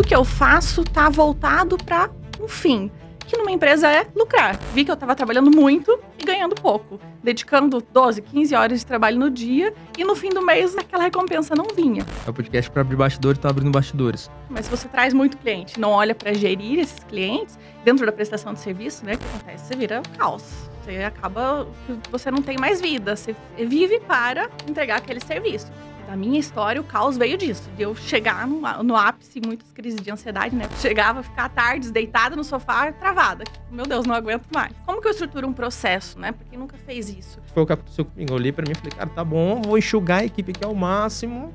tudo que eu faço tá voltado para um fim, que numa empresa é lucrar. Vi que eu estava trabalhando muito e ganhando pouco, dedicando 12, 15 horas de trabalho no dia e no fim do mês aquela recompensa não vinha. É o podcast para abrir bastidores, tá abrindo bastidores. Mas se você traz muito cliente, não olha para gerir esses clientes, dentro da prestação de serviço, né, o que acontece? Você vira caos. Você acaba que você não tem mais vida, você vive para entregar aquele serviço. Na minha história, o caos veio disso, de eu chegar no ápice, muitas crises de ansiedade, né? Chegava a ficar tardes, deitada no sofá, travada. Meu Deus, não aguento mais. Como que eu estruturo um processo, né? Pra quem nunca fez isso. Foi o que aconteceu comigo. Eu olhei pra mim e falei, cara, tá bom, vou enxugar a equipe aqui ao máximo.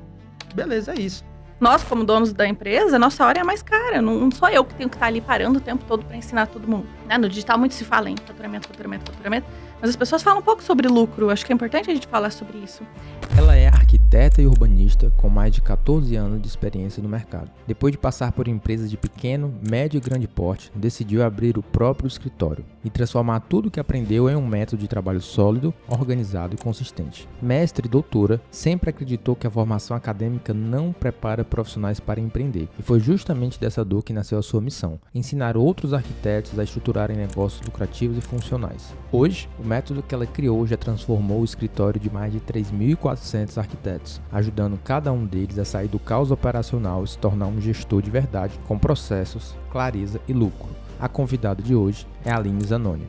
Beleza, é isso. Nós, como donos da empresa, nossa hora é a mais cara. Não sou eu que tenho que estar ali parando o tempo todo para ensinar todo mundo. Né? No digital muito se fala em faturamento. Mas as pessoas falam um pouco sobre lucro. Acho que é importante a gente falar sobre isso. Ela é arquiteta e urbanista com mais de 14 anos de experiência no mercado. Depois de passar por empresas de pequeno, médio e grande porte, decidiu abrir o próprio escritório e transformar tudo o que aprendeu em um método de trabalho sólido, organizado e consistente. Mestre e doutora, sempre acreditou que a formação acadêmica não prepara profissionais para empreender. E foi justamente dessa dor que nasceu a sua missão: ensinar outros arquitetos a estruturarem negócios lucrativos e funcionais. Hoje, o método que ela criou já transformou o escritório de mais de 3.400 arquitetos, ajudando cada um deles a sair do caos operacional e se tornar um gestor de verdade, com processos, clareza e lucro. A convidada de hoje é a Aline Zanoni.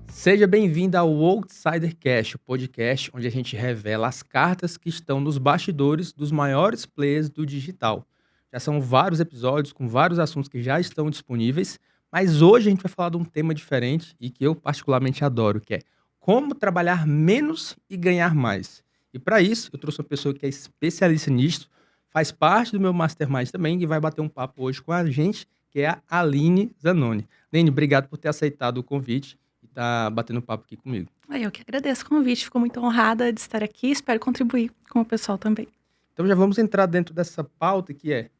Seja bem-vindo ao Outsidercast, o podcast onde a gente revela as cartas que estão nos bastidores dos maiores players do digital. Já são vários episódios com vários assuntos que já estão disponíveis, mas hoje a gente vai falar de um tema diferente e que eu particularmente adoro, que é como trabalhar menos e ganhar mais. E para isso, eu trouxe uma pessoa que é especialista nisso, faz parte do meu Mastermind também e vai bater um papo hoje com a gente, que é a Aline Zanoni. Aline, obrigado por ter aceitado o convite e tá batendo papo aqui comigo. Eu que agradeço o convite, fico muito honrada de estar aqui, espero contribuir com o pessoal também. Então já vamos entrar dentro dessa pauta que é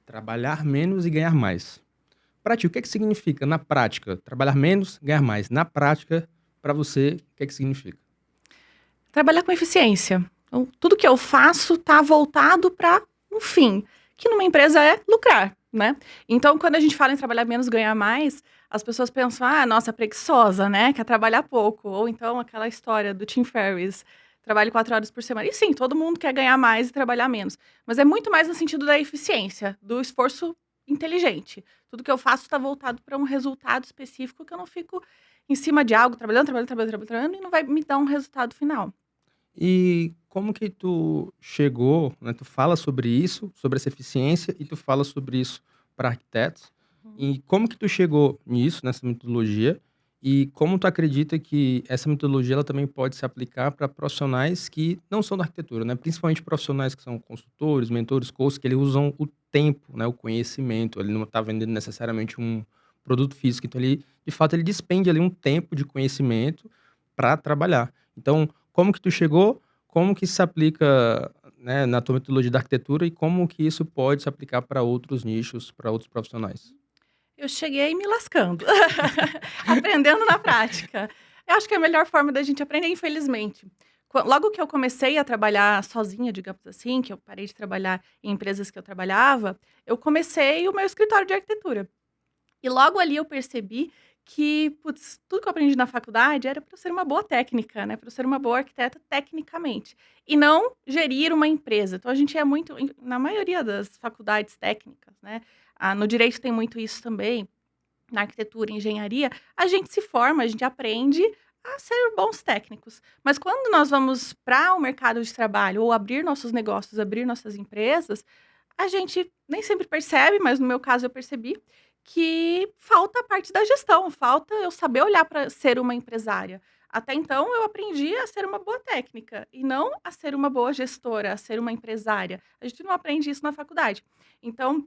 trabalhar menos e ganhar mais. Para ti, o que significa na prática trabalhar menos, ganhar mais? Na prática, para você, o que significa? Trabalhar com eficiência. Então, tudo que eu faço está voltado para um fim, que numa empresa é lucrar, né? Então, quando a gente fala em trabalhar menos, ganhar mais, as pessoas pensam, nossa, preguiçosa, né? Quer trabalhar pouco. Ou então aquela história do Tim Ferriss, trabalhe 4 horas por semana. E sim, todo mundo quer ganhar mais e trabalhar menos. Mas é muito mais no sentido da eficiência, do esforço inteligente. Tudo que eu faço está voltado para um resultado específico, que eu não fico em cima de algo, trabalhando, e não vai me dar um resultado final. E como que tu chegou, né? Tu fala sobre isso, sobre essa eficiência, e tu fala sobre isso para arquitetos. E como que tu chegou nisso, nessa metodologia? E como tu acredita que essa metodologia ela também pode se aplicar para profissionais que não são da arquitetura, né? Principalmente profissionais que são consultores, mentores, coaches, que eles usam o tempo, né? O conhecimento. Ele não está vendendo necessariamente um produto físico. Então, ele, de fato, ele despende ali um tempo de conhecimento para trabalhar. Então, como que tu chegou? Como que isso se aplica, né, na tua metodologia da arquitetura e como que isso pode se aplicar para outros nichos, para outros profissionais? Eu cheguei me lascando, aprendendo na prática. Eu acho que é a melhor forma da gente aprender, infelizmente. Logo que eu comecei a trabalhar sozinha, digamos assim, que eu parei de trabalhar em empresas que eu trabalhava, eu comecei o meu escritório de arquitetura. E logo ali eu percebi que, tudo que eu aprendi na faculdade era para eu ser uma boa técnica, né? Para eu ser uma boa arquiteta tecnicamente. E não gerir uma empresa. Então, a gente é muito, na maioria das faculdades técnicas, né? No direito tem muito isso também, na arquitetura, engenharia, a gente se forma, a gente aprende a ser bons técnicos. Mas quando nós vamos para o mercado de trabalho, ou abrir nossos negócios, abrir nossas empresas, a gente nem sempre percebe, mas no meu caso eu percebi, que falta a parte da gestão, falta eu saber olhar para ser uma empresária. Até então, eu aprendi a ser uma boa técnica e não a ser uma boa gestora, a ser uma empresária. A gente não aprende isso na faculdade. Então,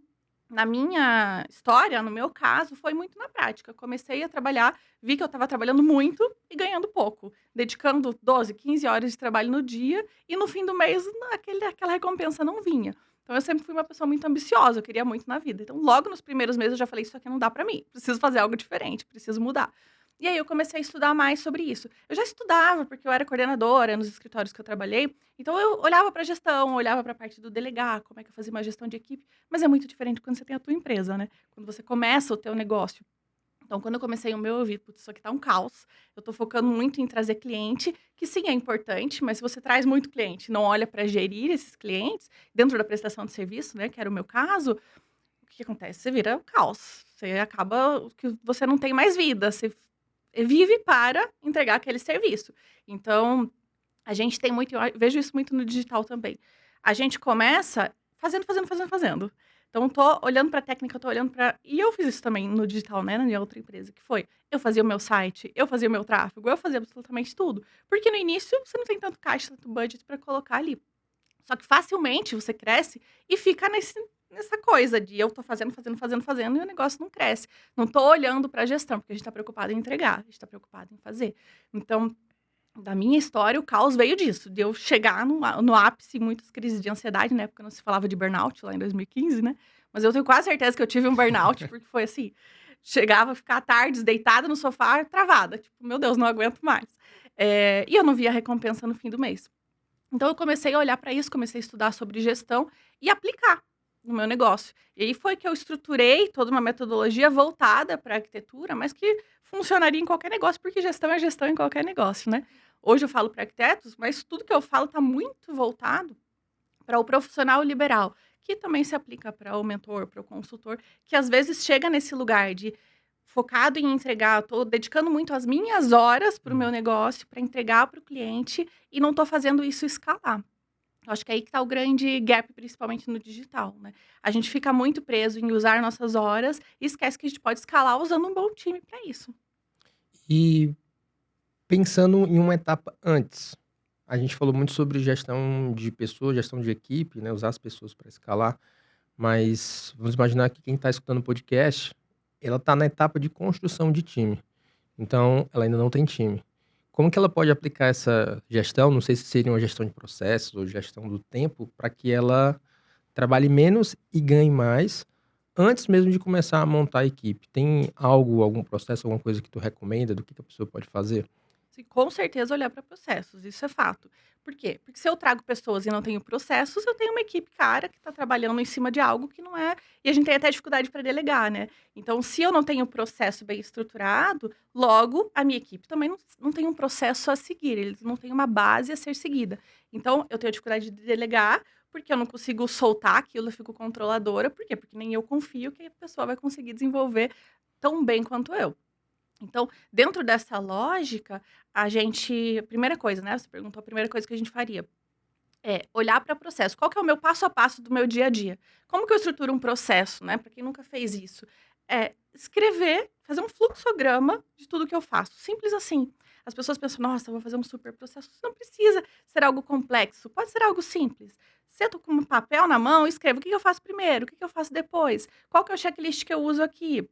na minha história, no meu caso, foi muito na prática. Comecei a trabalhar, vi que eu estava trabalhando muito e ganhando pouco, dedicando 12, 15 horas de trabalho no dia e no fim do mês aquela recompensa não vinha. Então, eu sempre fui uma pessoa muito ambiciosa, eu queria muito na vida. Então, logo nos primeiros meses, eu já falei, isso aqui não dá pra mim. Preciso fazer algo diferente, preciso mudar. E aí eu comecei a estudar mais sobre isso. Eu já estudava, porque eu era coordenadora nos escritórios que eu trabalhei, então eu olhava para a gestão, olhava para a parte do delegar, como é que eu fazia uma gestão de equipe, mas é muito diferente quando você tem a tua empresa, né? Quando você começa o teu negócio. Então, quando eu comecei o meu, eu vi, putz, isso aqui tá um caos. Eu tô focando muito em trazer cliente, que sim, é importante, mas se você traz muito cliente, não olha para gerir esses clientes, dentro da prestação de serviço, né, que era o meu caso, o que acontece? Você vira o caos. Você acaba que você não tem mais vida, você vive para entregar aquele serviço. Então, a gente tem muito, eu vejo isso muito no digital também. A gente começa fazendo. Então, tô olhando para a técnica, tô olhando para. E eu fiz isso também no digital, né? Na minha outra empresa, que foi. Eu fazia o meu site, eu fazia o meu tráfego, eu fazia absolutamente tudo. Porque no início você não tem tanto caixa, tanto budget para colocar ali. Só que facilmente você cresce e fica nessa coisa de eu tô fazendo e o negócio não cresce. Não tô olhando para a gestão, porque a gente tá preocupado em entregar, a gente tá preocupado em fazer. Então, da minha história, o caos veio disso, de eu chegar no ápice, muitas crises de ansiedade, na época não se falava de burnout, lá em 2015, né? Mas eu tenho quase certeza que eu tive um burnout, porque foi assim, chegava a ficar tardes, deitada no sofá, travada, tipo, meu Deus, não aguento mais. E eu não via recompensa no fim do mês. Então eu comecei a olhar para isso, comecei a estudar sobre gestão e aplicar no meu negócio. E aí foi que eu estruturei toda uma metodologia voltada para arquitetura, mas que funcionaria em qualquer negócio, porque gestão é gestão em qualquer negócio, né? Hoje eu falo para arquitetos, mas tudo que eu falo está muito voltado para o profissional liberal, que também se aplica para o mentor, para o consultor, que às vezes chega nesse lugar de focado em entregar, estou dedicando muito as minhas horas para o meu negócio, para entregar para o cliente, e não estou fazendo isso escalar. Eu acho que é aí que está o grande gap, principalmente no digital, né? A gente fica muito preso em usar nossas horas e esquece que a gente pode escalar usando um bom time para isso. E pensando em uma etapa antes, a gente falou muito sobre gestão de pessoas, gestão de equipe, né? Usar as pessoas para escalar, mas vamos imaginar que quem está escutando o podcast, ela está na etapa de construção de time. Então, ela ainda não tem time. Como que ela pode aplicar essa gestão? Não sei se seria uma gestão de processos ou gestão do tempo, para que ela trabalhe menos e ganhe mais antes mesmo de começar a montar a equipe. Tem algo, algum processo, alguma coisa que tu recomenda do que a pessoa pode fazer? Sim, com certeza olhar para processos, isso é fato. Por quê? Porque se eu trago pessoas e não tenho processos, eu tenho uma equipe cara que está trabalhando em cima de algo que não é. E a gente tem até dificuldade para delegar, né? Então, se eu não tenho um processo bem estruturado, logo a minha equipe também não tem um processo a seguir, eles não têm uma base a ser seguida. Então, eu tenho dificuldade de delegar, porque eu não consigo soltar aquilo, eu fico controladora. Por quê? Porque nem eu confio que a pessoa vai conseguir desenvolver tão bem quanto eu. Então, dentro dessa lógica, a primeira coisa, né? Você perguntou a primeira coisa que a gente faria. É olhar para o processo. Qual que é o meu passo a passo do meu dia a dia? Como que eu estruturo um processo, né? Para quem nunca fez isso. É escrever, fazer um fluxograma de tudo que eu faço. Simples assim. As pessoas pensam, nossa, eu vou fazer um super processo. Isso não precisa ser algo complexo. Pode ser algo simples. Se eu tô com um papel na mão, escrevo o que eu faço primeiro, o que eu faço depois. Qual que é o checklist que eu uso aqui?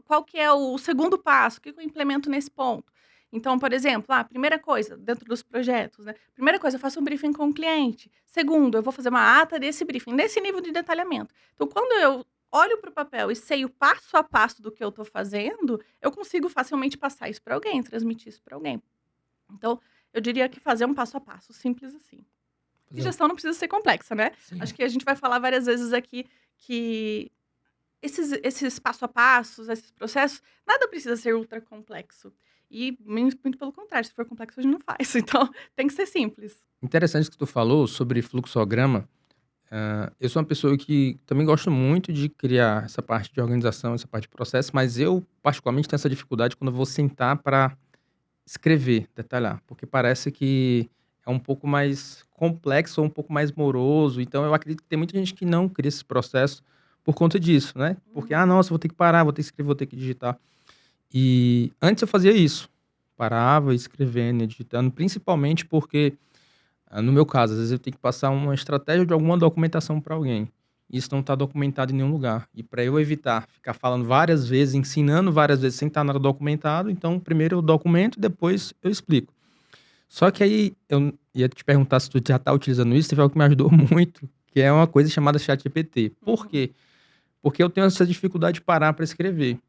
Qual que é o segundo passo? O que eu implemento nesse ponto? Então, por exemplo, a primeira coisa, dentro dos projetos, né? Primeira coisa, eu faço um briefing com o cliente. Segundo, eu vou fazer uma ata desse briefing, nesse nível de detalhamento. Então, quando eu olho para o papel e sei o passo a passo do que eu estou fazendo, eu consigo facilmente passar isso para alguém, transmitir isso para alguém. Então, eu diria que fazer um passo a passo, simples assim. E gestão não precisa ser complexa, né? Sim. Acho que a gente vai falar várias vezes aqui que esses passo a passos, esses processos, nada precisa ser ultra complexo. E muito pelo contrário, se for complexo, a gente não faz. Então, tem que ser simples. Interessante que tu falou sobre fluxograma. Eu sou uma pessoa que também gosto muito de criar essa parte de organização, essa parte de processo, mas eu, particularmente, tenho essa dificuldade quando eu vou sentar para escrever, detalhar, porque parece que é um pouco mais complexo ou um pouco mais moroso. Então, eu acredito que tem muita gente que não cria esse processo por conta disso, né? Porque, nossa, vou ter que parar, vou ter que escrever, vou ter que digitar. E antes eu fazia isso. Parava escrevendo, editando, principalmente porque, no meu caso, às vezes eu tenho que passar uma estratégia de alguma documentação para alguém. Isso não está documentado em nenhum lugar. E para eu evitar ficar falando várias vezes, ensinando várias vezes sem estar nada documentado, então primeiro eu documento, depois eu explico. Só que aí eu ia te perguntar se tu já está utilizando isso, teve algo que me ajudou muito, que é uma coisa chamada ChatGPT. Por quê? Porque eu tenho essa dificuldade de parar para escrever.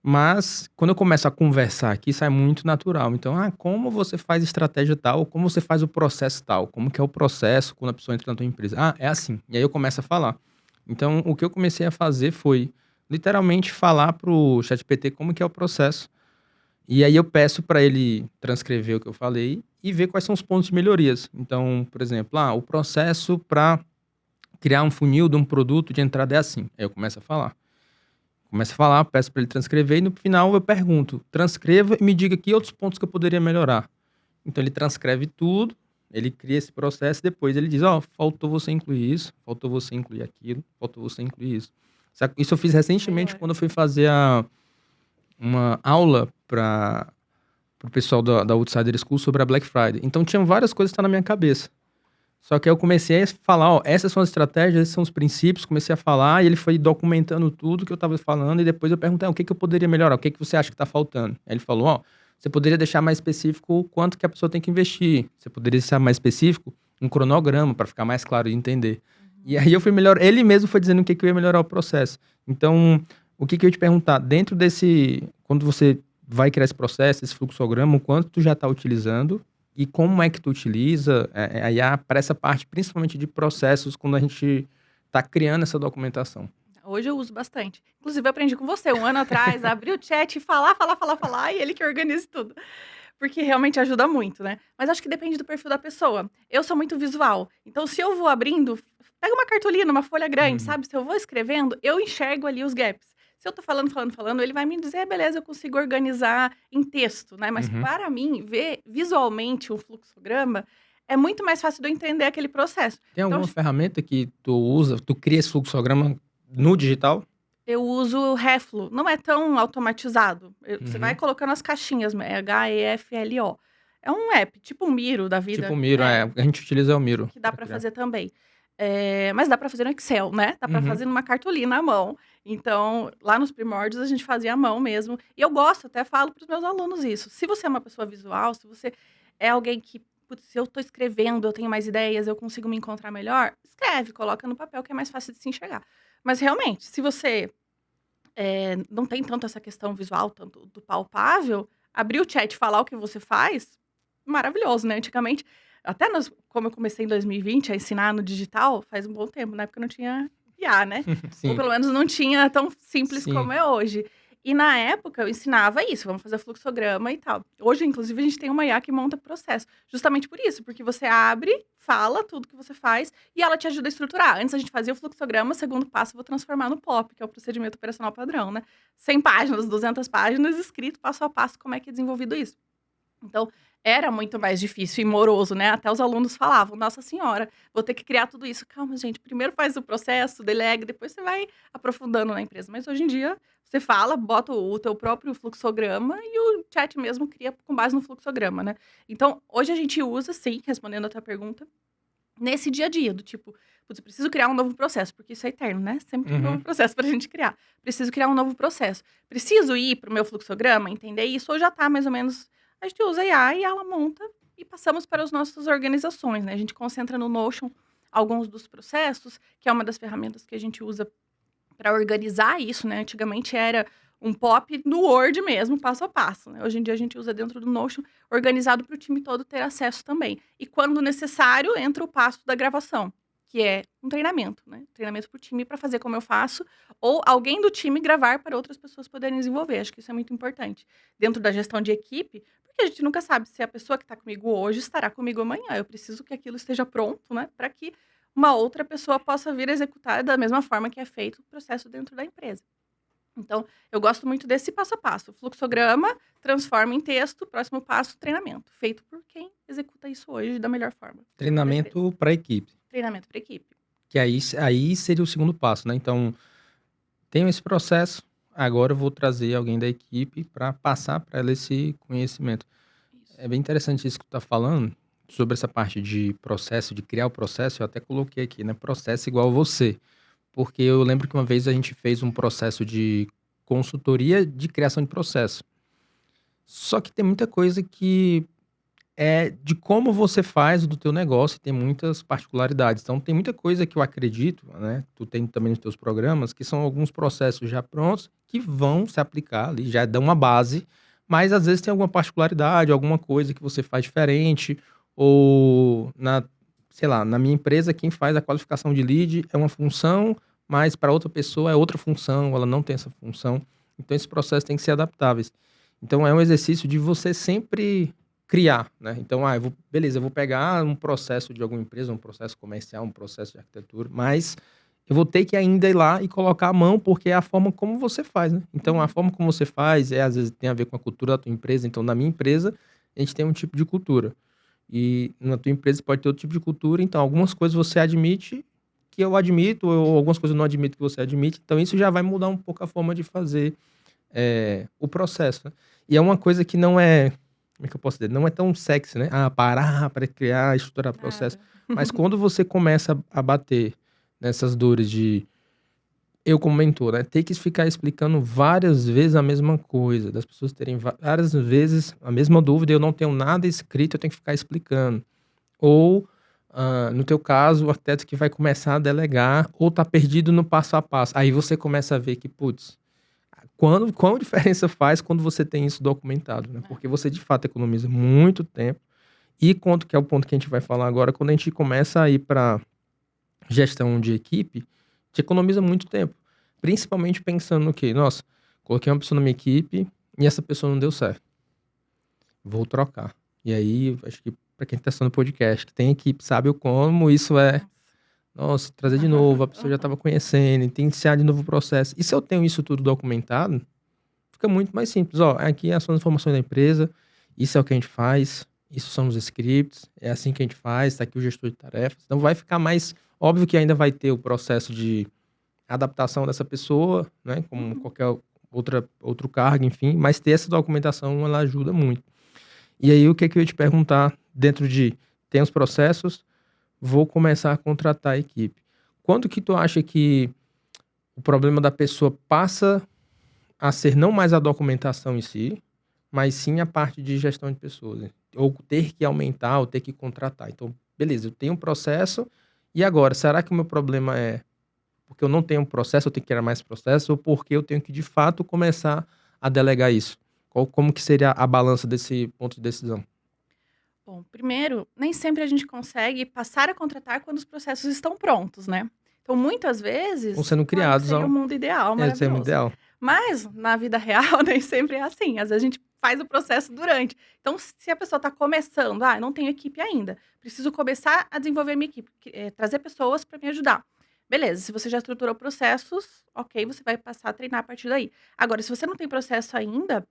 Mas, quando eu começo a conversar aqui, sai muito natural. Então, como você faz estratégia tal? Como você faz o processo tal? Como que é o processo quando a pessoa entra na tua empresa? É assim. E aí eu começo a falar. Então, o que eu comecei a fazer foi, literalmente, falar pro ChatGPT como que é o processo. E aí eu peço para ele transcrever o que eu falei e ver quais são os pontos de melhorias. Então, por exemplo, o processo para criar um funil de um produto de entrada é assim. Aí eu começo a falar. Peço para ele transcrever e no final eu pergunto, transcreva e me diga aqui outros pontos que eu poderia melhorar. Então ele transcreve tudo, ele cria esse processo e depois ele diz, faltou você incluir isso, faltou você incluir aquilo, faltou você incluir isso. Isso eu fiz recentemente quando eu fui fazer uma aula para o pessoal da Outsider School sobre a Black Friday. Então tinham várias coisas que estavam na minha cabeça. Só que aí eu comecei a falar, essas são as estratégias, esses são os princípios, comecei a falar e ele foi documentando tudo que eu estava falando e depois eu perguntei, o que eu poderia melhorar, o que você acha que está faltando? Aí ele falou, você poderia deixar mais específico o quanto que a pessoa tem que investir, você poderia deixar mais específico um cronograma para ficar mais claro de entender. E aí eu fui melhor, ele mesmo foi dizendo o que eu ia melhorar o processo. Então, o que eu ia te perguntar, dentro desse, quando você vai criar esse processo, esse fluxograma, o quanto tu já está utilizando e como é que tu utiliza a IA para essa parte, principalmente de processos, quando a gente está criando essa documentação? Hoje eu uso bastante. Inclusive, eu aprendi com você, 1 ano atrás, abrir o chat e falar, e ele que organiza tudo. Porque realmente ajuda muito, né? Mas acho que depende do perfil da pessoa. Eu sou muito visual. Então, se eu vou abrindo, pega uma cartolina, uma folha grande, sabe? Se eu vou escrevendo, eu enxergo ali os gaps. Se eu tô falando, ele vai me dizer, beleza, eu consigo organizar em texto, né? Mas para mim, ver visualmente um fluxograma é muito mais fácil de eu entender aquele processo. Tem alguma ferramenta que tu usa, tu cria esse fluxograma no digital? Eu uso o Reflo, não é tão automatizado. Você vai colocando as caixinhas, é HEFLO. É um app, tipo um Miro da vida. Tipo o Miro, a gente utiliza o Miro. Que dá para fazer também. Mas dá para fazer no Excel, né? Dá para fazer numa cartolina à mão. Então, lá nos primórdios, a gente fazia à mão mesmo. E eu gosto, até falo para os meus alunos isso. Se você é uma pessoa visual, se você é alguém que, se eu estou escrevendo, eu tenho mais ideias, eu consigo me encontrar melhor, escreve, coloca no papel, que é mais fácil de se enxergar. Mas, realmente, se você não tem tanto essa questão visual, tanto do palpável, abrir o chat e falar o que você faz, maravilhoso, né? Antigamente, até como eu comecei em 2020 a ensinar no digital, faz um bom tempo, né? Porque eu não tinha IA, né? Sim. Ou pelo menos não tinha tão simples como é hoje. E na época eu ensinava isso, vamos fazer fluxograma e tal. Hoje, inclusive, a gente tem uma IA que monta processo. Justamente por isso, porque você abre, fala tudo que você faz e ela te ajuda a estruturar. Antes a gente fazia o fluxograma, segundo passo eu vou transformar no POP, que é o procedimento operacional padrão, né? 100 páginas, 200 páginas, escrito passo a passo como é que é desenvolvido isso. Então, era muito mais difícil e moroso, né? Até os alunos falavam, nossa senhora, vou ter que criar tudo isso. Calma, gente, primeiro faz o processo, delega, depois você vai aprofundando na empresa. Mas hoje em dia, você fala, bota o teu próprio fluxograma e o chat mesmo cria com base no fluxograma, né? Então, hoje a gente usa, sim, respondendo a tua pergunta, nesse dia a dia, do tipo, putz, eu preciso criar um novo processo, porque isso é eterno, né? Sempre tem um novo processo pra gente criar. Preciso criar um novo processo. Preciso ir pro meu fluxograma, entender isso, ou já tá mais ou menos... A gente usa a IA e ela monta e passamos para as nossas organizações, né? A gente concentra no Notion alguns dos processos, que é uma das ferramentas que a gente usa para organizar isso, né? Antigamente era um POP no Word mesmo, passo a passo, né? Hoje em dia a gente usa dentro do Notion, organizado para o time todo ter acesso também. E quando necessário, entra o passo da gravação, que é um treinamento, né? Treinamento para o time para fazer como eu faço, ou alguém do time gravar para outras pessoas poderem desenvolver. Acho que isso é muito importante. Dentro da gestão de equipe, porque a gente nunca sabe se a pessoa que está comigo hoje estará comigo amanhã. Eu preciso que aquilo esteja pronto, né? Para que uma outra pessoa possa vir executar da mesma forma que é feito o processo dentro da empresa. Então, eu gosto muito desse passo a passo. Fluxograma, transforma em texto, próximo passo, treinamento. Feito por quem executa isso hoje da melhor forma. Treinamento para a equipe. Treinamento para equipe. Que aí seria o segundo passo, né? Então, tenho esse processo, agora eu vou trazer alguém da equipe para passar para ela esse conhecimento. Isso. É bem interessante isso que tu tá falando, sobre essa parte de processo, de criar o processo, eu até coloquei aqui, né? Processo igual a você. Porque eu lembro que uma vez a gente fez um processo de consultoria de criação de processo. Só que tem muita coisa que é de como você faz do teu negócio, tem muitas particularidades. Então, tem muita coisa que eu acredito, né? Tu tem também nos teus programas, que são alguns processos já prontos que vão se aplicar ali, já dão uma base, mas às vezes tem alguma particularidade, alguma coisa que você faz diferente, ou sei lá, na minha empresa, quem faz a qualificação de lead é uma função, mas para outra pessoa é outra função, ela não tem essa função. Então, esse processo tem que ser adaptáveis. Então, é um exercício de você sempre criar, né? Então, beleza, eu vou pegar um processo de alguma empresa, um processo comercial, um processo de arquitetura, mas eu vou ter que ainda ir lá e colocar a mão, porque é a forma como você faz, né? Então, a forma como você faz, às vezes tem a ver com a cultura da tua empresa. Então, na minha empresa, a gente tem um tipo de cultura. E na tua empresa pode ter outro tipo de cultura. Então, algumas coisas você admite que eu admito, ou algumas coisas eu não admito que você admite. Então, isso já vai mudar um pouco a forma de fazer o processo, né? E é uma coisa que não é... Como é que eu posso dizer? Não é tão sexy, né? Parar para criar, estruturar processo. Mas quando você começa a bater nessas dores de... Eu, como mentor, né? Ter que ficar explicando várias vezes a mesma coisa. Das pessoas terem várias vezes a mesma dúvida. Eu não tenho nada escrito, eu tenho que ficar explicando. Ou, no teu caso, o arquiteto que vai começar a delegar ou tá perdido no passo a passo. Aí você começa a ver que, putz... Qual diferença faz quando você tem isso documentado, né? Porque você, de fato, economiza muito tempo. E quanto que é o ponto que a gente vai falar agora, quando a gente começa a ir para gestão de equipe, te economiza muito tempo. Principalmente pensando no quê? Nossa, coloquei uma pessoa na minha equipe e essa pessoa não deu certo. Vou trocar. E aí, acho que para quem está assistindo o podcast, que tem equipe, sabe o como isso é... Nossa, trazer de novo, a pessoa já estava conhecendo, tem que iniciar de novo o processo. E se eu tenho isso tudo documentado, fica muito mais simples. Aqui são as informações da empresa, isso é o que a gente faz, isso são os scripts, é assim que a gente faz, tá aqui o gestor de tarefas. Então vai ficar mais... Óbvio que ainda vai ter o processo de adaptação dessa pessoa, né? Como qualquer outro cargo, enfim. Mas ter essa documentação, ela ajuda muito. E aí, o que eu ia te perguntar, dentro de... Tem os processos... Vou começar a contratar a equipe. Quando que tu acha que o problema da pessoa passa a ser não mais a documentação em si, mas sim a parte de gestão de pessoas, né? Ou ter que aumentar, ou ter que contratar. Então, beleza, eu tenho um processo, e agora, será que o meu problema é porque eu não tenho um processo, eu tenho que criar mais processo, ou porque eu tenho que, de fato, começar a delegar isso? Como que seria a balança desse ponto de decisão? Bom, primeiro, nem sempre a gente consegue passar a contratar quando os processos estão prontos, né? Então, muitas vezes, Estão sendo criados. seria o mundo ideal, maravilhoso. Seria o ideal. Mas, na vida real, nem sempre é assim. Às vezes a gente faz o processo durante. Então, se a pessoa está começando, eu não tenho equipe ainda, preciso começar a desenvolver minha equipe, trazer pessoas para me ajudar. Beleza, se você já estruturou processos, ok, você vai passar a treinar a partir daí. Agora, se você não tem processo ainda,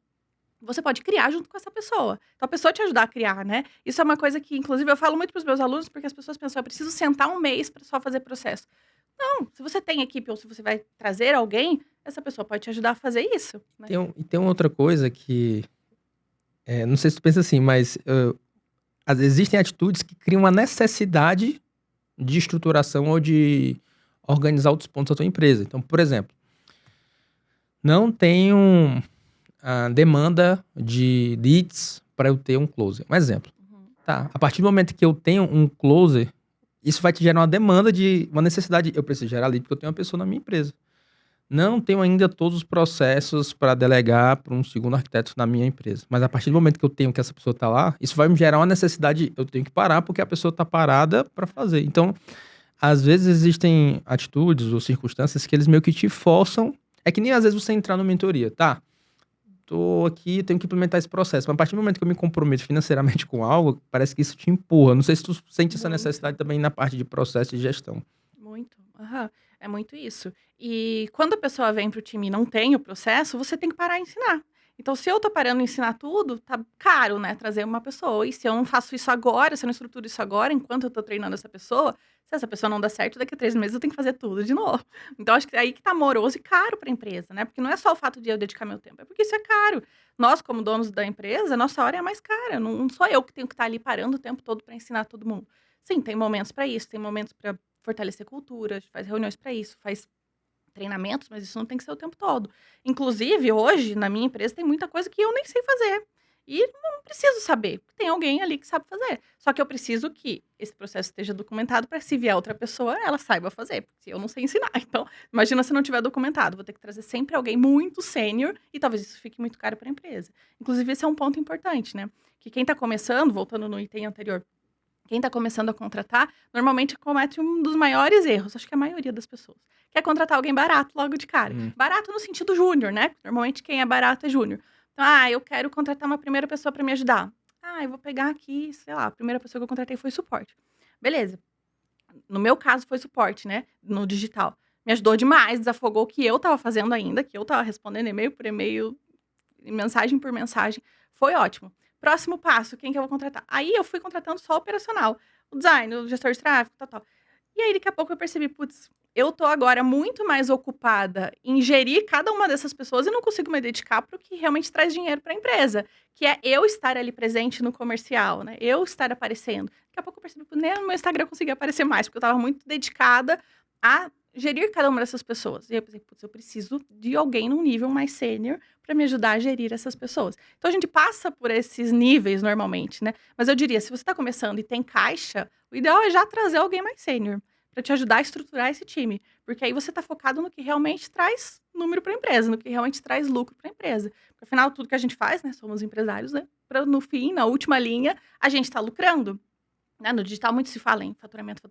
você pode criar junto com essa pessoa. Então, a pessoa te ajudar a criar, né? Isso é uma coisa que, inclusive, eu falo muito para os meus alunos, porque as pessoas pensam, eu preciso sentar um mês para só fazer processo. Não, se você tem equipe ou se você vai trazer alguém, essa pessoa pode te ajudar a fazer isso, né? Tem uma outra coisa que... não sei se tu pensa assim, mas existem atitudes que criam uma necessidade de estruturação ou de organizar outros pontos da tua empresa. Então, por exemplo, não tenho a demanda de leads para eu ter um closer. Um exemplo. Tá, a partir do momento que eu tenho um closer, isso vai te gerar uma demanda de uma necessidade. Eu preciso gerar lead porque eu tenho uma pessoa na minha empresa. Não tenho ainda todos os processos para delegar para um segundo arquiteto na minha empresa. Mas a partir do momento que eu tenho que essa pessoa está lá, isso vai me gerar uma necessidade. Eu tenho que parar porque a pessoa está parada para fazer. Então, às vezes existem atitudes ou circunstâncias que eles meio que te forçam. É que nem às vezes você entrar numa mentoria, tá? Tô aqui, tenho que implementar esse processo. Mas a partir do momento que eu me comprometo financeiramente com algo, parece que isso te empurra. Não sei se tu sente essa necessidade também na parte de processo e gestão. Muito. É muito isso. E quando a pessoa vem pro time e não tem o processo, você tem que parar e ensinar. Então, se eu tô parando de ensinar tudo, tá caro, né? Trazer uma pessoa. E se eu não faço isso agora, se eu não estruturo isso agora, enquanto eu tô treinando essa pessoa, se essa pessoa não dá certo, daqui a 3 meses eu tenho que fazer tudo de novo. Então, acho que é aí que tá moroso e caro pra empresa, né? Porque não é só o fato de eu dedicar meu tempo, é porque isso é caro. Nós, como donos da empresa, a nossa hora é a mais cara. Não sou eu que tenho que estar ali parando o tempo todo pra ensinar todo mundo. Sim, tem momentos pra isso, tem momentos pra fortalecer cultura, a gente faz reuniões pra isso, faz treinamentos, mas isso não tem que ser o tempo todo. Inclusive, hoje, na minha empresa, tem muita coisa que eu nem sei fazer. E não preciso saber, porque tem alguém ali que sabe fazer. Só que eu preciso que esse processo esteja documentado para se vier outra pessoa, ela saiba fazer, porque eu não sei ensinar. Então, imagina se não tiver documentado, vou ter que trazer sempre alguém muito sênior e talvez isso fique muito caro para a empresa. Inclusive, esse é um ponto importante, né? Que quem está começando, voltando no item anterior, quem está começando a contratar, normalmente comete um dos maiores erros, acho que a maioria das pessoas, que é contratar alguém barato logo de cara. Barato no sentido júnior, né? Normalmente quem é barato é júnior. Então, eu quero contratar uma primeira pessoa para me ajudar. Eu vou pegar aqui, sei lá, a primeira pessoa que eu contratei foi suporte. Beleza. No meu caso foi suporte, né? No digital. Me ajudou demais, desafogou o que eu estava fazendo ainda, que eu estava respondendo e-mail por e-mail, mensagem por mensagem. Foi ótimo. Próximo passo, quem que eu vou contratar? Aí eu fui contratando só o operacional. O design, o gestor de tráfego, tal. E aí, daqui a pouco eu percebi, putz, eu tô agora muito mais ocupada em gerir cada uma dessas pessoas e não consigo me dedicar para o que realmente traz dinheiro para a empresa, que é eu estar ali presente no comercial, né? Eu estar aparecendo. Daqui a pouco eu percebi que nem no meu Instagram eu conseguia aparecer mais, porque eu estava muito dedicada a gerir cada uma dessas pessoas. E eu pensei, putz, eu preciso de alguém num nível mais sênior para me ajudar a gerir essas pessoas. Então a gente passa por esses níveis normalmente, né? Mas eu diria, se você está começando e tem caixa, o ideal é já trazer alguém mais sênior para te ajudar a estruturar esse time. Porque aí você está focado no que realmente traz número para a empresa, no que realmente traz lucro para a empresa. Porque, afinal, tudo que a gente faz, né? Somos empresários, né? Para no fim, na última linha, a gente está lucrando. Né? No digital, muito se fala em faturamento,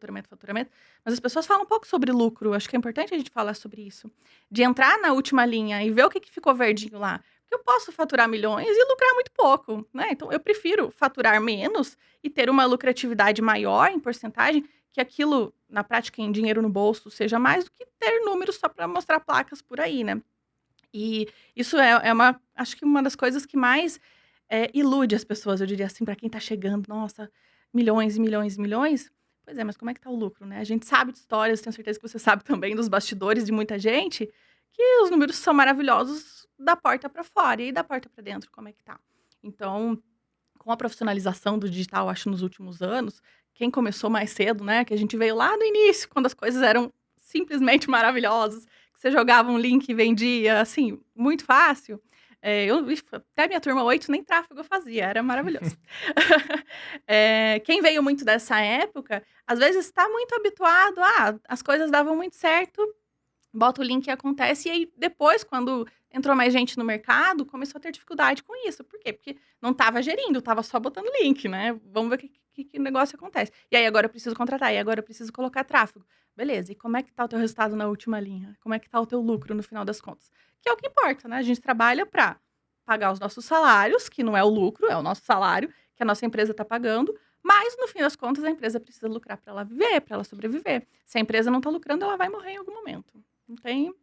mas as pessoas falam um pouco sobre lucro. Acho que é importante a gente falar sobre isso. De entrar na última linha e ver o que ficou verdinho lá. Porque eu posso faturar milhões e lucrar muito pouco, né? Então, eu prefiro faturar menos e ter uma lucratividade maior em porcentagem, que aquilo, na prática, em dinheiro no bolso, seja mais do que ter números só para mostrar placas por aí, né? E isso acho que uma das coisas que mais ilude as pessoas, eu diria assim, para quem está chegando, nossa, milhões e milhões e milhões. Pois é, mas como é que tá o lucro, né? A gente sabe de histórias, tenho certeza que você sabe também dos bastidores de muita gente, que os números são maravilhosos da porta para fora e da porta para dentro, como é que tá? Então, com a profissionalização do digital, acho, nos últimos anos, quem começou mais cedo, né? Que a gente veio lá no início, quando as coisas eram simplesmente maravilhosas, que você jogava um link e vendia, assim, muito fácil. Até minha turma 8 nem tráfego eu fazia, era maravilhoso. Quem veio muito dessa época, às vezes está muito habituado as coisas davam muito certo, bota o link e acontece, e aí depois, quando entrou mais gente no mercado, começou a ter dificuldade com isso. Por quê? Porque não estava gerindo, estava só botando link, né? Vamos ver que negócio acontece. E aí agora eu preciso contratar, e agora eu preciso colocar tráfego. Beleza, e como é que tá o teu resultado na última linha? Como é que tá o teu lucro no final das contas? Que é o que importa, né? A gente trabalha para pagar os nossos salários, que não é o lucro, é o nosso salário, que a nossa empresa está pagando, mas no fim das contas a empresa precisa lucrar para ela viver, para ela sobreviver. Se a empresa não está lucrando, ela vai morrer em algum momento. Não tem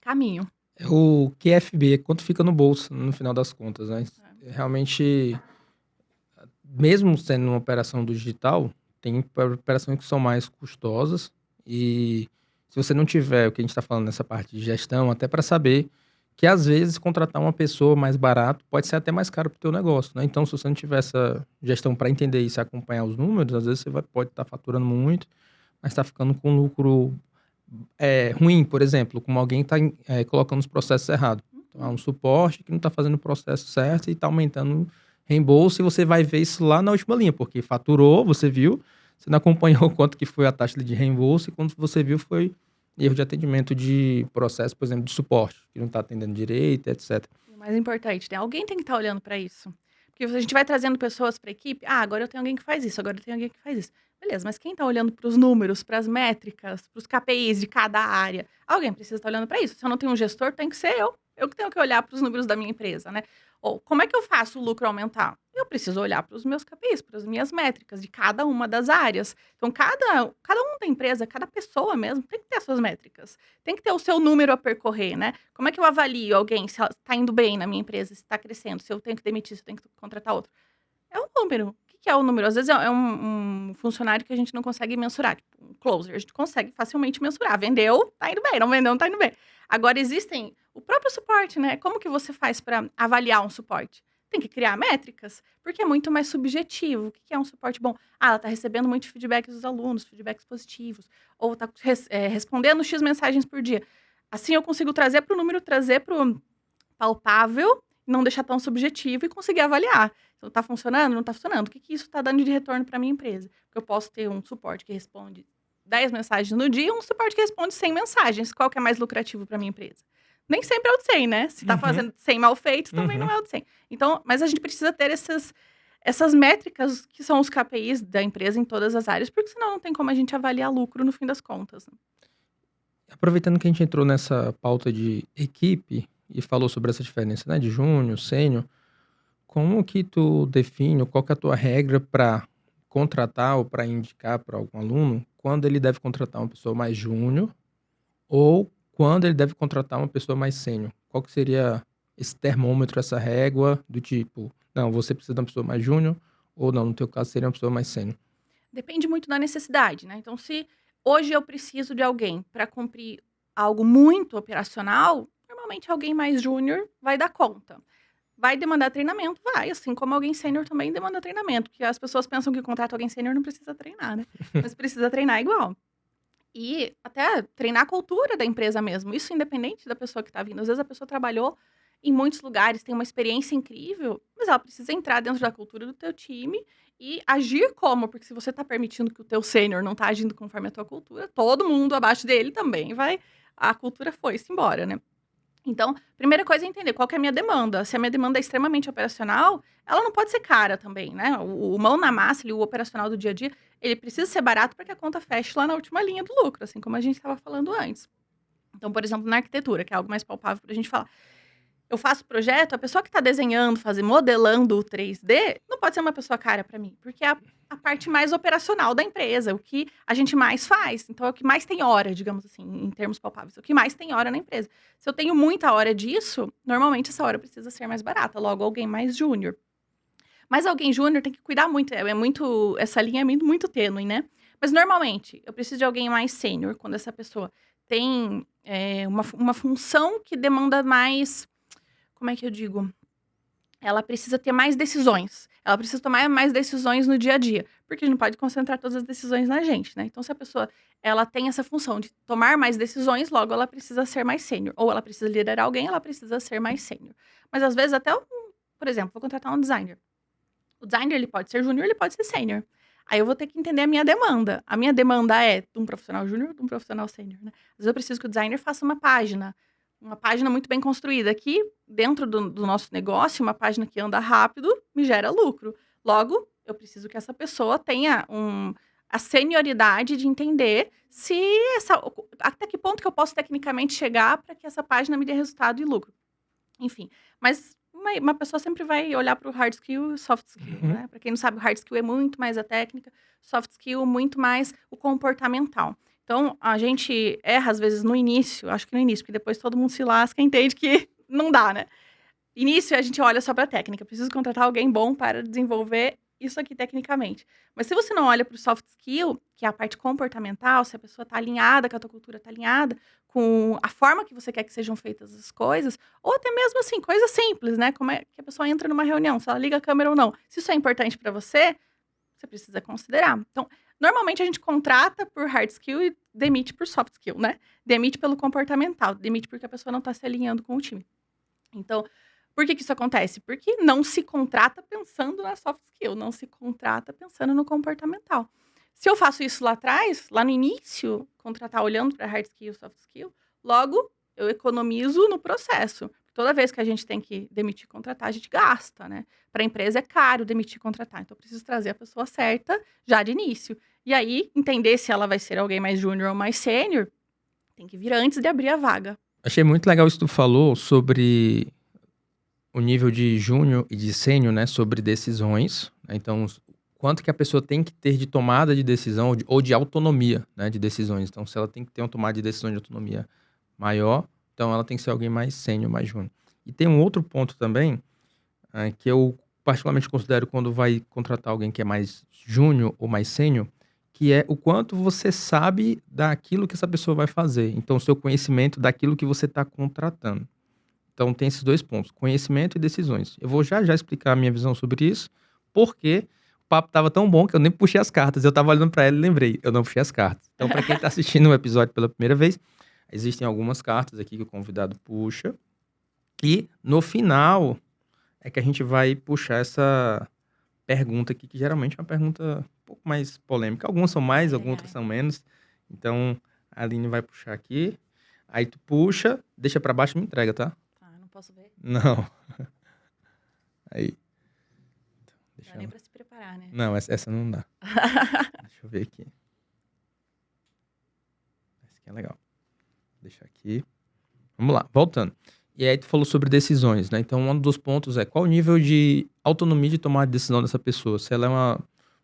caminho. É o QFB, quanto fica no bolso, no final das contas, né? Realmente, mesmo sendo uma operação do digital, tem operações que são mais custosas e se você não tiver o que a gente está falando nessa parte de gestão, até para saber que às vezes contratar uma pessoa mais barato pode ser até mais caro para o teu negócio, né? Então, se você não tiver essa gestão para entender isso e acompanhar os números, às vezes você pode estar faturando muito, mas está ficando com lucro ruim, por exemplo, como alguém está colocando os processos errados. Então, há um suporte que não está fazendo o processo certo e está aumentando o reembolso, e você vai ver isso lá na última linha, porque faturou, você viu, você não acompanhou quanto que foi a taxa de reembolso, e quando você viu foi erro de atendimento de processo, por exemplo, de suporte, que não está atendendo direito, etc. O mais importante, né? Alguém tem que estar olhando para isso. Porque a gente vai trazendo pessoas para a equipe, agora eu tenho alguém que faz isso, agora eu tenho alguém que faz isso. Beleza, mas quem está olhando para os números, para as métricas, para os KPIs de cada área? Alguém precisa estar olhando para isso. Se eu não tenho um gestor, tem que ser eu. Eu que tenho que olhar para os números da minha empresa, né? Ou como é que eu faço o lucro aumentar? Eu preciso olhar para os meus KPIs, para as minhas métricas de cada uma das áreas. Então, cada um da empresa, cada pessoa mesmo, tem que ter as suas métricas. Tem que ter o seu número a percorrer, né? Como é que eu avalio alguém se está indo bem na minha empresa, se está crescendo, se eu tenho que demitir, se eu tenho que contratar outro? É um número. O que é o número? Às vezes é um funcionário que a gente não consegue mensurar. Tipo, um closer, a gente consegue facilmente mensurar. Vendeu, tá indo bem. Não vendeu, não tá indo bem. Agora, existem o próprio suporte, né? Como que você faz para avaliar um suporte? Tem que criar métricas, porque é muito mais subjetivo. O que é um suporte bom? Ela tá recebendo muitos feedbacks dos alunos, feedbacks positivos. Ou tá respondendo X mensagens por dia. Assim eu consigo trazer para o número, trazer para o palpável, não deixar tão subjetivo e conseguir avaliar. Então, tá funcionando? Não tá funcionando? O que isso tá dando de retorno para minha empresa? Porque eu posso ter um suporte que responde 10 mensagens no dia e um suporte que responde 100 mensagens. Qual que é mais lucrativo para minha empresa? Nem sempre é o de 100, né? Se tá fazendo 100 mal feitos, também não é o de 100. Então, mas a gente precisa ter essas métricas que são os KPIs da empresa em todas as áreas, porque senão não tem como a gente avaliar lucro no fim das contas. Né? Aproveitando que a gente entrou nessa pauta de equipe e falou sobre essa diferença, né, de júnior, sênior, como que tu define, qual que é a tua regra para contratar ou para indicar para algum aluno quando ele deve contratar uma pessoa mais júnior ou quando ele deve contratar uma pessoa mais sênior? Qual que seria esse termômetro, essa régua do tipo, não, você precisa de uma pessoa mais júnior ou não, no teu caso seria uma pessoa mais sênior? Depende muito da necessidade, né? Então, se hoje eu preciso de alguém para cumprir algo muito operacional, normalmente alguém mais júnior vai dar conta. Vai demandar treinamento? Vai, assim como alguém sênior também demanda treinamento, porque as pessoas pensam que contrata alguém sênior não precisa treinar, né? Mas precisa treinar igual. E até treinar a cultura da empresa mesmo, isso independente da pessoa que está vindo. Às vezes a pessoa trabalhou em muitos lugares, tem uma experiência incrível, mas ela precisa entrar dentro da cultura do teu time e agir como, porque se você está permitindo que o teu sênior não está agindo conforme a tua cultura, todo mundo abaixo dele também a cultura foi-se embora, né? Então, primeira coisa é entender qual que é a minha demanda. Se a minha demanda é extremamente operacional, ela não pode ser cara também, né? O mão na massa, o operacional do dia a dia, ele precisa ser barato para que a conta feche lá na última linha do lucro, assim como a gente estava falando antes. Então, por exemplo, na arquitetura, que é algo mais palpável para a gente falar. Eu faço projeto, a pessoa que está desenhando, modelando o 3D, não pode ser uma pessoa cara para mim, porque é a parte mais operacional da empresa, o que a gente mais faz. Então, é o que mais tem hora, digamos assim, em termos palpáveis. O que mais tem hora na empresa. Se eu tenho muita hora disso, normalmente essa hora precisa ser mais barata. Logo, alguém mais júnior. Mas alguém júnior tem que cuidar muito. Essa linha é muito tênue, né? Mas, normalmente, eu preciso de alguém mais sênior, quando essa pessoa tem uma função que demanda mais... Como é que eu digo? Ela precisa ter mais decisões. Ela precisa tomar mais decisões no dia a dia. Porque a gente não pode concentrar todas as decisões na gente, né? Então, se a pessoa ela tem essa função de tomar mais decisões, logo ela precisa ser mais sênior. Ou ela precisa liderar alguém, ela precisa ser mais sênior. Mas, às vezes, por exemplo, vou contratar um designer. O designer, ele pode ser júnior, ele pode ser sênior. Aí eu vou ter que entender a minha demanda. A minha demanda é de um profissional júnior ou de um profissional sênior, né? Às vezes eu preciso que o designer faça uma página muito bem construída. Aqui, dentro do nosso negócio, uma página que anda rápido me gera lucro. Logo, eu preciso que essa pessoa tenha a senioridade de entender até que ponto que eu posso tecnicamente chegar para que essa página me dê resultado e lucro. Enfim, mas uma pessoa sempre vai olhar para o hard skill e o soft skill, né? Para quem não sabe, o hard skill é muito mais a técnica, soft skill muito mais o comportamental. Então, a gente erra, às vezes, no início, acho que no início, porque depois todo mundo se lasca e entende que não dá, né? Início, a gente olha só para a técnica. Preciso contratar alguém bom para desenvolver isso aqui tecnicamente. Mas se você não olha para o soft skill, que é a parte comportamental, se a pessoa está alinhada com a tua cultura, está alinhada com a forma que você quer que sejam feitas as coisas, ou até mesmo, assim, coisas simples, né? Como é que a pessoa entra numa reunião, se ela liga a câmera ou não. Se isso é importante para você precisa considerar. Então, normalmente a gente contrata por hard skill e demite por soft skill, né? Demite pelo comportamental, demite porque a pessoa não está se alinhando com o time. Então, por que isso acontece? Porque não se contrata pensando na soft skill, não se contrata pensando no comportamental. Se eu faço isso lá atrás, lá no início, contratar olhando para hard skill e soft skill, logo eu economizo no processo. Toda vez que a gente tem que demitir e contratar, a gente gasta, né? Para a empresa é caro demitir e contratar. Então, eu preciso trazer a pessoa certa já de início. E aí, entender se ela vai ser alguém mais júnior ou mais sênior, tem que vir antes de abrir a vaga. Achei muito legal isso que tu falou sobre o nível de júnior e de sênior, né? Sobre decisões. Então, quanto que a pessoa tem que ter de tomada de decisão ou de autonomia, né? De decisões. Então, se ela tem que ter uma tomada de decisão de autonomia maior, então ela tem que ser alguém mais sênior, mais júnior. E tem um outro ponto também, que eu particularmente considero quando vai contratar alguém que é mais júnior ou mais sênior, que é o quanto você sabe daquilo que essa pessoa vai fazer. Então, o seu conhecimento daquilo que você está contratando. Então, tem esses dois pontos, conhecimento e decisões. Eu vou já explicar a minha visão sobre isso, porque o papo estava tão bom que eu nem puxei as cartas. Eu estava olhando para ela e lembrei, eu não puxei as cartas. Então, para quem está assistindo o episódio pela primeira vez, existem algumas cartas aqui que o convidado puxa. E, no final é que a gente vai puxar essa pergunta aqui, que geralmente é uma pergunta um pouco mais polêmica. Algumas são mais, algumas outras são menos. Então, a Aline vai puxar aqui. Aí tu puxa, deixa pra baixo e me entrega, tá? Ah, não posso ver. Não. Aí. Não dá nem pra se preparar, né? Não, essa não dá. Deixa eu ver aqui. Essa aqui é legal. Deixa aqui. Vamos lá, voltando. E aí tu falou sobre decisões, né? Então, um dos pontos é qual o nível de autonomia de tomar de decisão dessa pessoa. Se ela é um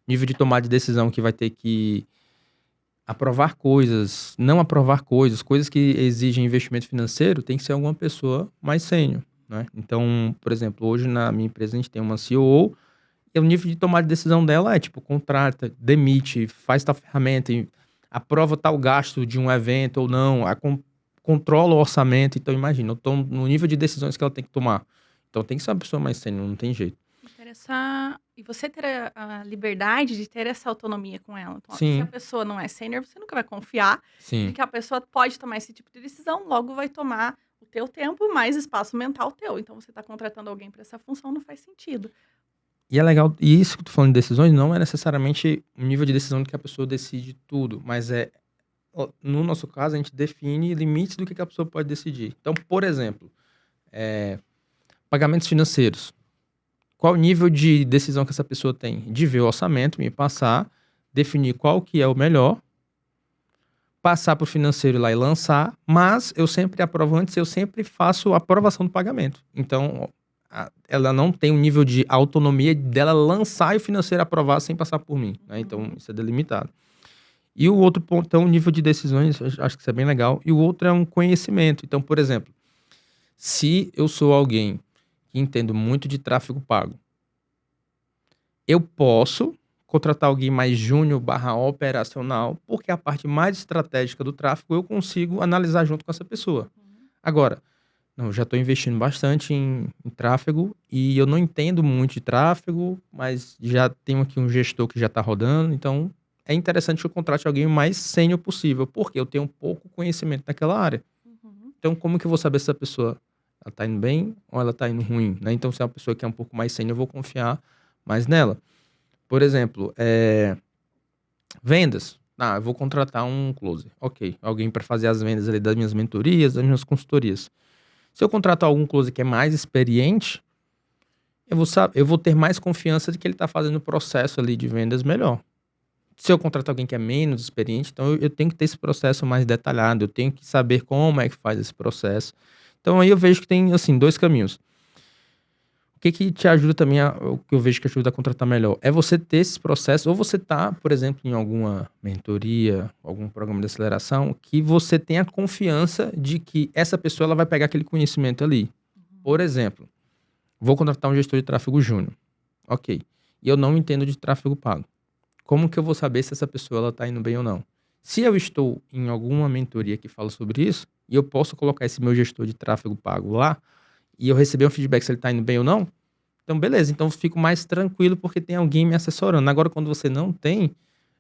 nível de tomar de decisão que vai ter que aprovar coisas, não aprovar coisas que exigem investimento financeiro, tem que ser alguma pessoa mais sênior, né? Então, por exemplo, hoje na minha empresa a gente tem uma COO e o nível de tomar de decisão dela é tipo, contrata, demite, faz tal ferramenta, aprova tal gasto de um evento ou não, controla o orçamento. Então, imagina, eu tô no nível de decisões que ela tem que tomar. Então, tem que ser uma pessoa mais sênior, não tem jeito. E você ter a liberdade de ter essa autonomia com ela. Então, Sim. se a pessoa não é sênior, você nunca vai confiar Sim. em que a pessoa pode tomar esse tipo de decisão, logo vai tomar o teu tempo mais espaço mental teu. Então, você está contratando alguém para essa função, não faz sentido. E é legal, e isso que eu tô falando de decisões não é necessariamente o nível de decisão de que a pessoa decide tudo, mas no nosso caso, a gente define limites do que a pessoa pode decidir. Então, por exemplo, pagamentos financeiros. Qual o nível de decisão que essa pessoa tem? De ver o orçamento, me passar, definir qual que é o melhor, passar para o financeiro lá e lançar, mas eu sempre aprovo antes, eu sempre faço a aprovação do pagamento. Então, ela não tem um nível de autonomia dela lançar e o financeiro aprovar sem passar por mim, né? Então, isso é delimitado. E o outro ponto é um nível de decisões, acho que isso é bem legal, e o outro é um conhecimento. Então, por exemplo, se eu sou alguém que entendo muito de tráfego pago, eu posso contratar alguém mais júnior / operacional, porque a parte mais estratégica do tráfego eu consigo analisar junto com essa pessoa. Agora, não, já estou investindo bastante em tráfego e eu não entendo muito de tráfego, mas já tenho aqui um gestor que já está rodando, então é interessante que eu contrate alguém o mais sênior possível, porque eu tenho pouco conhecimento naquela área. Então, como que eu vou saber se essa pessoa está indo bem ou ela está indo ruim, né? Então, se é uma pessoa que é um pouco mais sênior, eu vou confiar mais nela. Por exemplo, vendas. Eu vou contratar um closer. Ok, alguém para fazer as vendas ali das minhas mentorias, das minhas consultorias. Se eu contratar algum closer que é mais experiente, eu vou ter mais confiança de que ele está fazendo o processo ali de vendas melhor. Se eu contratar alguém que é menos experiente, então eu tenho que ter esse processo mais detalhado, eu tenho que saber como é que faz esse processo. Então aí eu vejo que tem, assim, dois caminhos. O que te ajuda também, o que eu vejo que ajuda a contratar melhor, é você ter esses processos, ou você tá, por exemplo, em alguma mentoria, algum programa de aceleração, que você tenha confiança de que essa pessoa ela vai pegar aquele conhecimento ali. Por exemplo, vou contratar um gestor de tráfego júnior. Ok. E eu não entendo de tráfego pago. Como que eu vou saber se essa pessoa ela tá indo bem ou não? Se eu estou em alguma mentoria que fala sobre isso, e eu posso colocar esse meu gestor de tráfego pago lá, e eu receber um feedback se ele tá indo bem ou não, então beleza, então eu fico mais tranquilo porque tem alguém me assessorando. Agora, quando você não tem,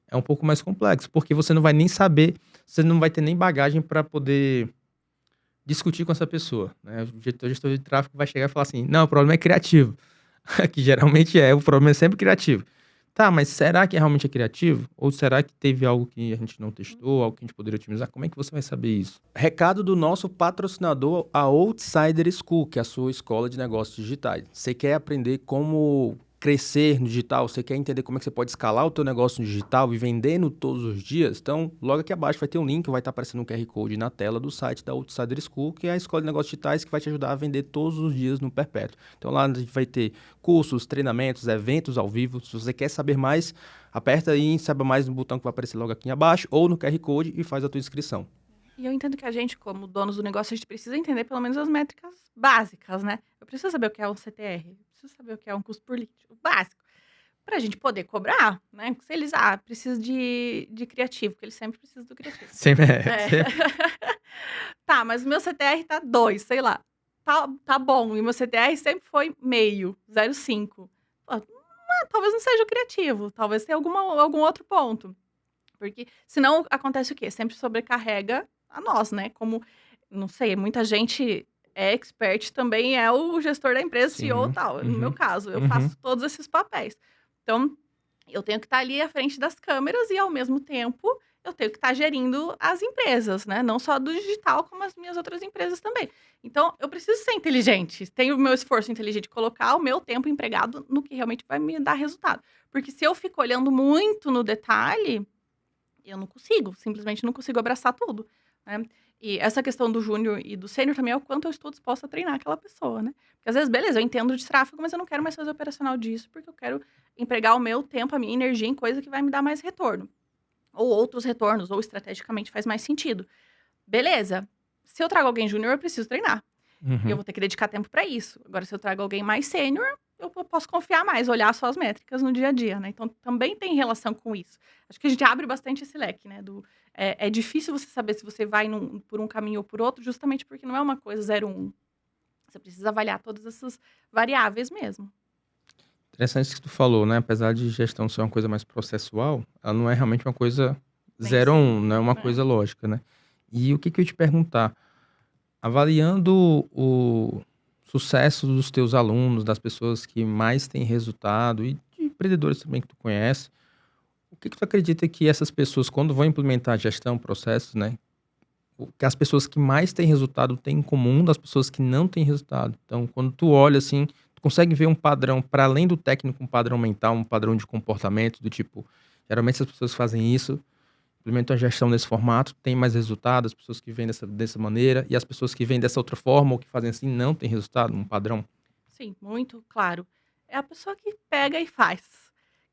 é um pouco mais complexo, porque você não vai nem saber, você não vai ter nem bagagem para poder discutir com essa pessoa, né? O gestor de tráfego vai chegar e falar assim, não, o problema é criativo, que geralmente o problema é sempre criativo. Tá, mas será que realmente é criativo? Ou será que teve algo que a gente não testou, algo que a gente poderia otimizar? Como é que você vai saber isso? Recado do nosso patrocinador, a Outsider School, que é a sua escola de negócios digitais. Você quer aprender como crescer no digital? Você quer entender como é que você pode escalar o teu negócio no digital e vendendo todos os dias? Então, logo aqui abaixo vai ter um link, vai estar aparecendo um QR Code na tela do site da Outsider School, que é a escola de negócios digitais que vai te ajudar a vender todos os dias no Perpétuo. Então, lá a gente vai ter cursos, treinamentos, eventos ao vivo. Se você quer saber mais, aperta aí e saiba mais no botão que vai aparecer logo aqui abaixo ou no QR Code e faz a tua inscrição. E eu entendo que a gente, como donos do negócio, a gente precisa entender pelo menos as métricas básicas, né? Eu preciso saber o que é um CTR, eu preciso saber o que é um custo por lead, o básico, pra gente poder cobrar, né? Se eles, precisam de criativo, porque eles sempre precisam do criativo. Sempre Sempre. Tá, mas o meu CTR tá 2, sei lá. Tá bom, e o meu CTR sempre foi meio, 0,5. Talvez não seja o criativo, talvez tenha algum outro ponto. Porque senão acontece o quê? Sempre sobrecarrega a nós, né? Como, não sei, muita gente expert também é o gestor da empresa, CEO e Sim. tal. No meu caso, eu Uhum. faço todos esses papéis. Então, eu tenho que estar ali à frente das câmeras e, ao mesmo tempo, eu tenho que estar gerindo as empresas, né? Não só do digital, como as minhas outras empresas também. Então, eu preciso ser inteligente. Tenho o meu esforço inteligente de colocar o meu tempo empregado no que realmente vai me dar resultado. Porque se eu fico olhando muito no detalhe, eu não consigo, simplesmente não consigo abraçar tudo, né? E essa questão do júnior e do sênior também é o quanto eu estou disposta a treinar aquela pessoa, né? Porque às vezes, beleza, eu entendo de tráfego, mas eu não quero mais fazer operacional disso, porque eu quero empregar o meu tempo, a minha energia em coisa que vai me dar mais retorno. Ou outros retornos, ou estrategicamente faz mais sentido. Beleza. Se eu trago alguém júnior, eu preciso treinar. E eu vou ter que dedicar tempo para isso. Agora, se eu trago alguém mais sênior, eu posso confiar mais, olhar só as métricas no dia a dia, né? Então, também tem relação com isso. Acho que a gente abre bastante esse leque, né? É difícil você saber se você vai por um caminho ou por outro, justamente porque não é uma coisa 0-1. Você precisa avaliar todas essas variáveis mesmo. Interessante isso que tu falou, né? Apesar de gestão ser uma coisa mais processual, ela não é realmente uma coisa 0 a 1, não é uma coisa lógica, né? E o que eu ia te perguntar? Avaliando o sucesso dos teus alunos, das pessoas que mais têm resultado e de empreendedores também que tu conhece, o que tu acredita que essas pessoas, quando vão implementar gestão, processos, né? O que as pessoas que mais têm resultado têm em comum das pessoas que não têm resultado. Então, quando tu olha assim, tu consegue ver um padrão, para além do técnico, um padrão mental, um padrão de comportamento, do tipo, geralmente as pessoas que fazem isso, implementam a gestão nesse formato, têm mais resultado, as pessoas que vêm dessa maneira, e as pessoas que vêm dessa outra forma, ou que fazem assim, não têm resultado, um padrão. Sim, muito claro. É a pessoa que pega e faz.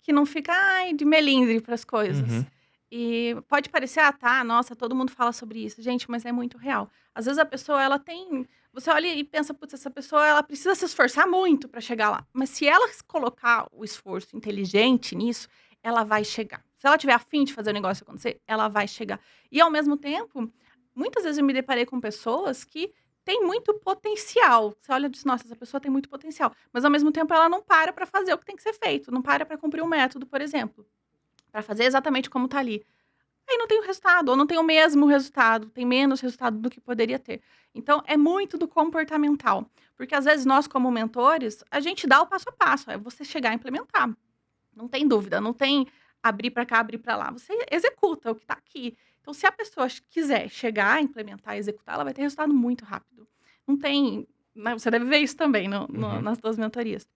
Que não fica, ai, de melindre para as coisas. Uhum. E pode parecer, tá, nossa, todo mundo fala sobre isso. Gente, mas é muito real. Às vezes a pessoa, ela tem... Você olha e pensa, putz, essa pessoa, ela precisa se esforçar muito para chegar lá. Mas se ela colocar o esforço inteligente nisso, ela vai chegar. Se ela tiver a fim de fazer o negócio acontecer, ela vai chegar. E, ao mesmo tempo, muitas vezes eu me deparei com pessoas que têm muito potencial. Você olha e diz, nossa, essa pessoa tem muito potencial. Mas, ao mesmo tempo, ela não para fazer o que tem que ser feito. Não para cumprir um método, por exemplo. Para fazer exatamente como tá ali. Aí não tem o resultado, ou não tem o mesmo resultado, tem menos resultado do que poderia ter. Então, é muito do comportamental. Porque, às vezes, nós, como mentores, a gente dá o passo a passo. É você chegar a implementar. Não tem dúvida, não tem abrir para cá, abrir para lá. Você executa o que está aqui. Então, se a pessoa quiser chegar a implementar, executar, ela vai ter resultado muito rápido. Não tem... né, você deve ver isso também nas suas mentorias.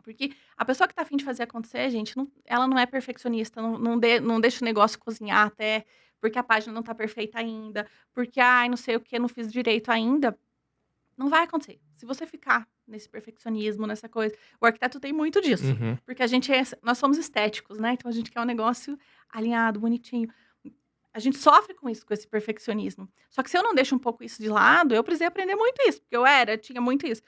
Porque a pessoa que tá afim de fazer acontecer, gente, ela não é perfeccionista, não deixa o negócio cozinhar até porque a página não tá perfeita ainda, porque, ai, não sei o que, não fiz direito ainda. Não vai acontecer. Se você ficar nesse perfeccionismo, nessa coisa... O arquiteto tem muito disso. Uhum. Porque nós somos estéticos, né? Então, a gente quer um negócio alinhado, bonitinho. A gente sofre com isso, com esse perfeccionismo. Só que se eu não deixo um pouco isso de lado, eu precisei aprender muito isso. Porque tinha muito isso.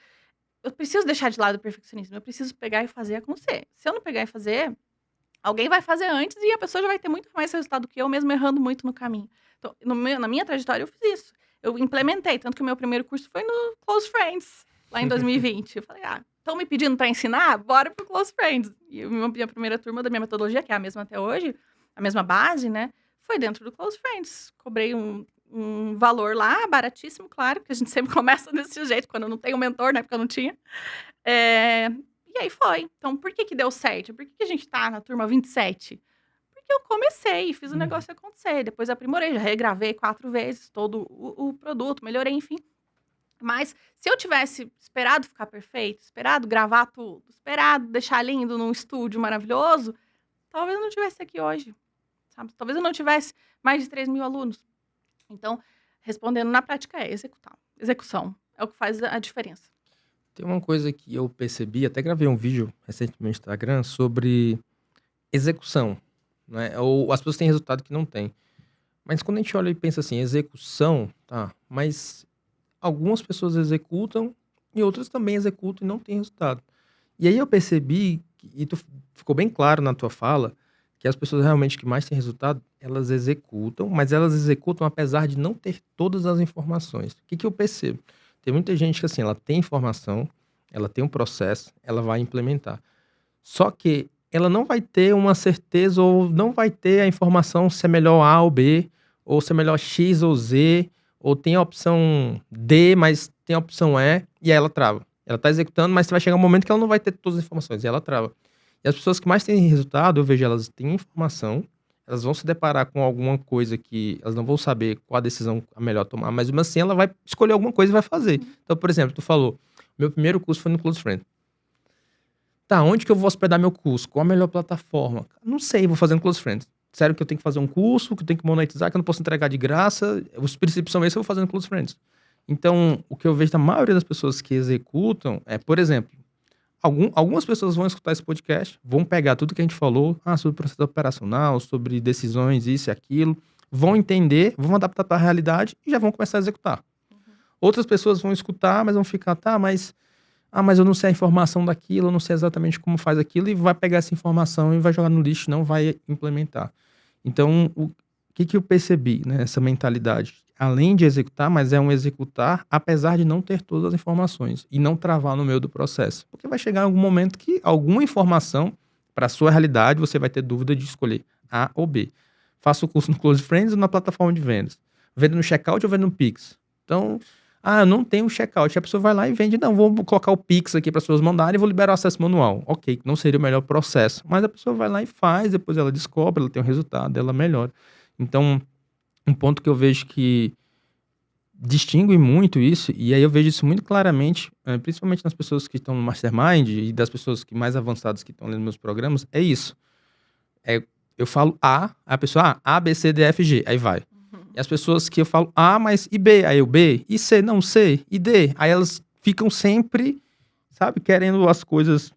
Eu preciso deixar de lado o perfeccionismo. Eu preciso pegar e fazer acontecer. Se eu não pegar e fazer, alguém vai fazer antes e a pessoa já vai ter muito mais resultado que eu, mesmo errando muito no caminho. Então, na minha trajetória, eu fiz isso. Eu implementei. Tanto que o meu primeiro curso foi no Close Friends, lá em 2020. Eu falei, estão me pedindo para ensinar? Bora pro Close Friends. E a minha primeira turma da minha metodologia, que é a mesma até hoje, a mesma base, né? Foi dentro do Close Friends. Cobrei um valor lá, baratíssimo, claro, porque a gente sempre começa desse jeito, quando não tem um mentor, né, porque eu não tinha. E aí foi. Então, por que deu certo? Por que a gente tá na turma 27? Porque eu comecei e fiz o negócio acontecer. Depois aprimorei, já regravei 4 vezes todo o produto, melhorei, enfim. Mas se eu tivesse esperado ficar perfeito, esperado gravar tudo, esperado deixar lindo num estúdio maravilhoso, talvez eu não estivesse aqui hoje, sabe? Talvez eu não tivesse mais de 3.000 alunos. Então, respondendo na prática é executar. Execução é o que faz a diferença. Tem uma coisa que eu percebi, até gravei um vídeo recentemente no Instagram sobre execução, né? Ou as pessoas têm resultado que não tem. Mas quando a gente olha e pensa assim, execução, tá? Mas algumas pessoas executam e outras também executam e não tem resultado. E aí eu percebi, e ficou bem claro na tua fala, que as pessoas realmente que mais têm resultado, elas executam, mas elas executam apesar de não ter todas as informações. O que eu percebo? Tem muita gente que assim, ela tem informação, ela tem um processo, ela vai implementar. Só que ela não vai ter uma certeza ou não vai ter a informação se é melhor A ou B, ou se é melhor X ou Z, ou tem a opção D, mas tem a opção E, e aí ela trava. Ela tá executando, mas vai chegar um momento que ela não vai ter todas as informações, e ela trava. E as pessoas que mais têm resultado, eu vejo elas têm informação, elas vão se deparar com alguma coisa que elas não vão saber qual a decisão a melhor tomar, mas mesmo assim ela vai escolher alguma coisa e vai fazer. Então, por exemplo, tu falou, meu primeiro curso foi no Close Friends. Tá, onde que eu vou hospedar meu curso? Qual a melhor plataforma? Não sei, vou fazer no Close Friends. Sério que eu tenho que fazer um curso, que eu tenho que monetizar, que eu não posso entregar de graça. Os princípios são esses, eu vou fazer no Close Friends. Então, o que eu vejo da maioria das pessoas que executam é, por exemplo, algumas pessoas vão escutar esse podcast, vão pegar tudo que a gente falou, sobre processo operacional, sobre decisões, isso e aquilo, vão entender, vão adaptar para a realidade e já vão começar a executar. Outras pessoas vão escutar, mas vão ficar, mas eu não sei a informação daquilo, eu não sei exatamente como faz aquilo, e vai pegar essa informação e vai jogar no lixo, não vai implementar. Então, o que eu percebi, né, essa mentalidade? Além de executar, mas é um executar, apesar de não ter todas as informações, e não travar no meio do processo. Porque vai chegar algum momento que alguma informação, para a sua realidade, você vai ter dúvida de escolher A ou B. Faça o curso no Close Friends ou na plataforma de vendas. Venda no checkout ou venda no Pix. Então, eu não tenho checkout. A pessoa vai lá e vende, não, vou colocar o Pix aqui para as pessoas mandarem e vou liberar o acesso manual. Ok, não seria o melhor processo. Mas a pessoa vai lá e faz, depois ela descobre, ela tem um resultado, ela melhora. Então, um ponto que eu vejo que distingue muito isso, e aí eu vejo isso muito claramente, principalmente nas pessoas que estão no Mastermind e das pessoas que mais avançadas que estão lendo meus programas, é isso. Eu falo a pessoa, A, B, C, D, F, G, aí vai. E as pessoas que eu falo A, mas e B? Aí eu B, e C, não, C, e D. Aí elas ficam sempre, sabe, querendo as coisas...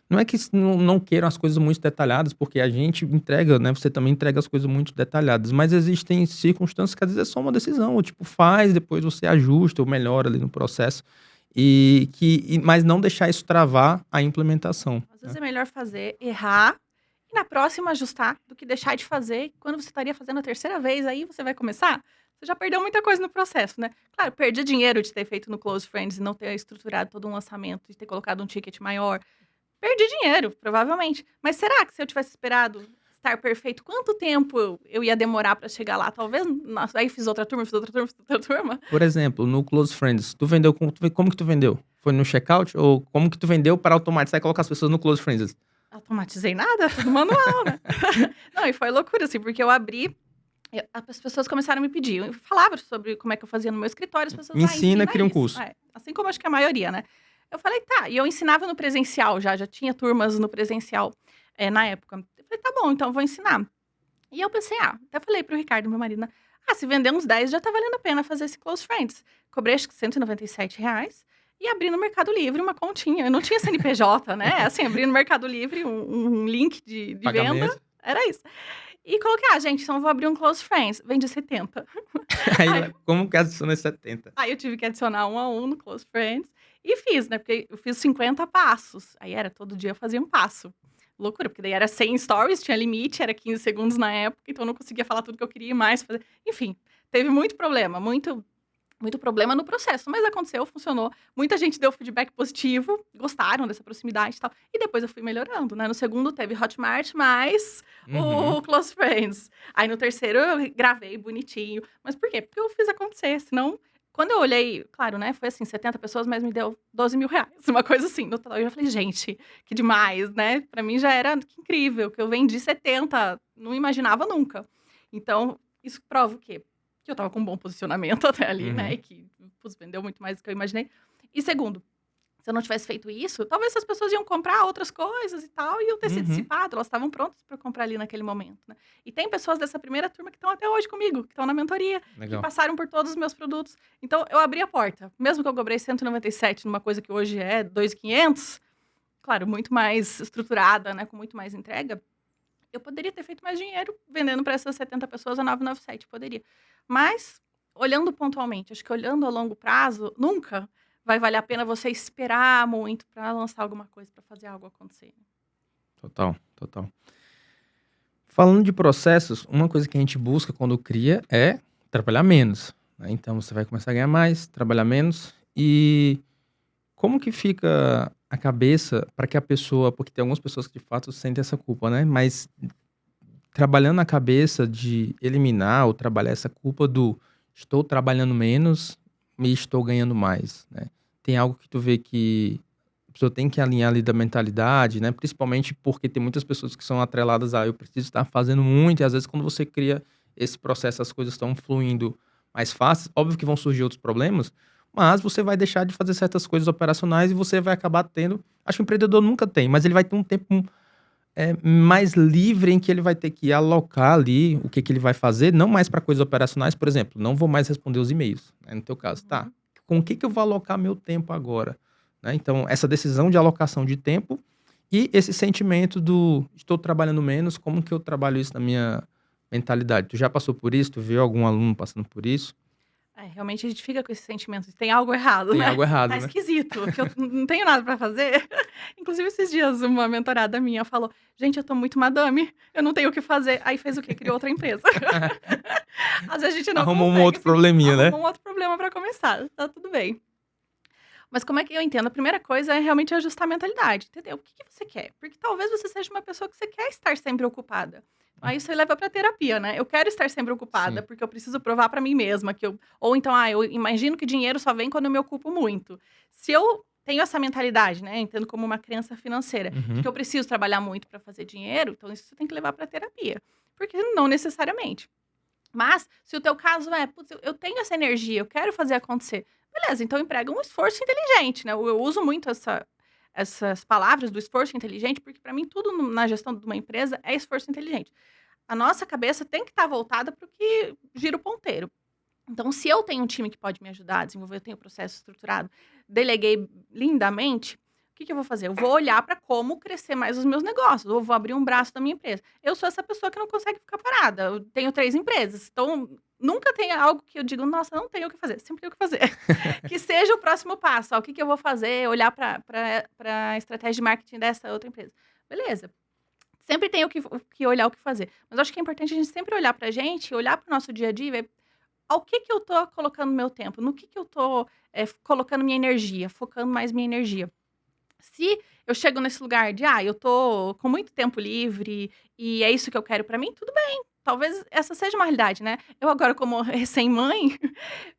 não é que não queiram as coisas muito detalhadas, porque a gente entrega, né? Você também entrega as coisas muito detalhadas. Mas existem circunstâncias que às vezes é só uma decisão. Ou, tipo, faz, depois você ajusta ou melhora ali no processo. Mas não deixar isso travar a implementação. Às vezes é melhor fazer, errar, e na próxima ajustar, do que deixar de fazer. Quando você estaria fazendo a terceira vez, aí você vai começar. Você já perdeu muita coisa no processo, né? Claro, perdi dinheiro de ter feito no Close Friends e não ter estruturado todo um lançamento, de ter colocado um ticket maior. Perdi dinheiro, provavelmente. Mas será que se eu tivesse esperado estar perfeito, quanto tempo eu ia demorar para chegar lá? Talvez, nossa, aí fiz outra turma. Por exemplo, no Close Friends, tu vendeu, como que tu vendeu? Foi no checkout? Ou como que tu vendeu para automatizar e colocar as pessoas no Close Friends? Automatizei nada, tudo manual, né? Não, e foi loucura, assim, porque eu abri, as pessoas começaram a me pedir. Eu falava sobre como é que eu fazia no meu escritório, as pessoas... Me ensina, cria um isso. curso. Assim como acho que a maioria, né? Eu falei, tá, e eu ensinava no presencial já tinha turmas no presencial na época. Eu falei, tá bom, então eu vou ensinar. E eu pensei, até falei pro Ricardo, meu marido, né? Se vender uns 10 já tá valendo a pena fazer esse Close Friends. Cobrei acho que R$197 e abri no Mercado Livre uma continha. Eu não tinha CNPJ, né? Assim, abri no Mercado Livre um link de venda. Era isso. E coloquei, gente, então eu vou abrir um Close Friends. Vendi 70. Aí, como que adiciona 70? Aí eu tive que adicionar 1 a 1 no Close Friends. E fiz, né? Porque eu fiz 50 passos. Aí era, todo dia eu fazia um passo. Loucura, porque daí era 100 stories, tinha limite, era 15 segundos na época, então eu não conseguia falar tudo que eu queria mais fazer. Enfim, teve muito problema, muito problema no processo, mas aconteceu, funcionou. Muita gente deu feedback positivo, gostaram dessa proximidade e tal. E depois eu fui melhorando, né? No segundo teve Hotmart, mais o Close Friends. Aí no terceiro eu gravei bonitinho. Mas por quê? Porque eu fiz acontecer, senão... Quando eu olhei, claro, né, foi assim, 70 pessoas, mas me deu R$12 mil, uma coisa assim, no total. Eu já falei, gente, que demais, né? Pra mim já era incrível, que eu vendi 70, não imaginava nunca. Então, isso prova o quê? Que eu tava com um bom posicionamento até ali, né, e que vendeu muito mais do que eu imaginei. E segundo, se eu não tivesse feito isso, talvez essas pessoas iam comprar outras coisas e tal, e iam ter se dissipado, elas estavam prontas para comprar ali naquele momento, né? E tem pessoas dessa primeira turma que estão até hoje comigo, que estão na mentoria, que passaram por todos os meus produtos. Então, eu abri a porta. Mesmo que eu cobrei 197 numa coisa que hoje é 2.500, claro, muito mais estruturada, né, com muito mais entrega, eu poderia ter feito mais dinheiro vendendo para essas 70 pessoas a 997, poderia. Mas, olhando pontualmente, acho que olhando a longo prazo, nunca vai valer a pena você esperar muito para lançar alguma coisa, para fazer algo acontecer. Total. Falando de processos, uma coisa que a gente busca quando cria é trabalhar menos, né? Então, você vai começar a ganhar mais, trabalhar menos. E como que fica a cabeça para que a pessoa... Porque tem algumas pessoas que, de fato, sentem essa culpa, né? Mas trabalhando a cabeça de eliminar ou trabalhar essa culpa do estou trabalhando menos... e estou ganhando mais, né? Tem algo que tu vê que a pessoa tem que alinhar ali da mentalidade, né? Principalmente porque tem muitas pessoas que são atreladas a eu preciso estar fazendo muito, e às vezes quando você cria esse processo, as coisas estão fluindo mais fácil. Óbvio que vão surgir outros problemas, mas você vai deixar de fazer certas coisas operacionais e você vai acabar tendo... Acho que o empreendedor nunca tem, mas ele vai ter um tempo mais livre em que ele vai ter que alocar ali o que ele vai fazer, não mais para coisas operacionais, por exemplo, não vou mais responder os e-mails, né? No teu caso, tá? Com o que eu vou alocar meu tempo agora? Né? Então, essa decisão de alocação de tempo e esse sentimento do estou trabalhando menos, como que eu trabalho isso na minha mentalidade? Tu já passou por isso? Tu viu algum aluno passando por isso? Realmente a gente fica com esse sentimento de tem algo errado, Tem né? algo errado, Tá né? esquisito, que eu não tenho nada pra fazer. Inclusive, esses dias, uma mentorada minha falou: gente, eu tô muito madame, eu não tenho o que fazer. Aí fez o quê? Criou outra empresa. Às vezes a gente não Arrumou um consegue, outro probleminha, né? arrumou um outro problema pra começar, tá tudo bem. Mas como é que eu entendo? A primeira coisa é realmente ajustar a mentalidade, entendeu? O que você quer? Porque talvez você seja uma pessoa que você quer estar sempre ocupada. Aí você leva pra terapia, né? Eu quero estar sempre ocupada, Sim. porque eu preciso provar pra mim mesma que eu... Ou então, eu imagino que dinheiro só vem quando eu me ocupo muito. Se eu tenho essa mentalidade, né? Entendo como uma crença financeira, de que eu preciso trabalhar muito pra fazer dinheiro, então isso você tem que levar pra terapia. Porque não necessariamente. Mas, se o teu caso é, putz, eu tenho essa energia, eu quero fazer acontecer. Beleza, então emprega um esforço inteligente, né? Eu uso muito essas palavras do esforço inteligente, porque para mim tudo na gestão de uma empresa é esforço inteligente. A nossa cabeça tem que estar voltada para o que gira o ponteiro. Então, se eu tenho um time que pode me ajudar a desenvolver, eu tenho o processo estruturado, deleguei lindamente, o que eu vou fazer? Eu vou olhar para como crescer mais os meus negócios, ou vou abrir um braço da minha empresa. Eu sou essa pessoa que não consegue ficar parada. Eu tenho 3 empresas, então nunca tem algo que eu digo, nossa, não tenho o que fazer, sempre tenho o que fazer. Que seja o próximo passo. O que eu vou fazer? Olhar para a estratégia de marketing dessa outra empresa. Beleza. Sempre tem o que olhar o que fazer. Mas eu acho que é importante a gente sempre olhar para a gente, olhar para o nosso dia a dia e ver ao que eu tô colocando meu tempo, no que eu tô colocando minha energia, focando mais minha energia. Se eu chego nesse lugar de, eu tô com muito tempo livre e é isso que eu quero pra mim, tudo bem. Talvez essa seja uma realidade, né? Eu agora, como recém-mãe,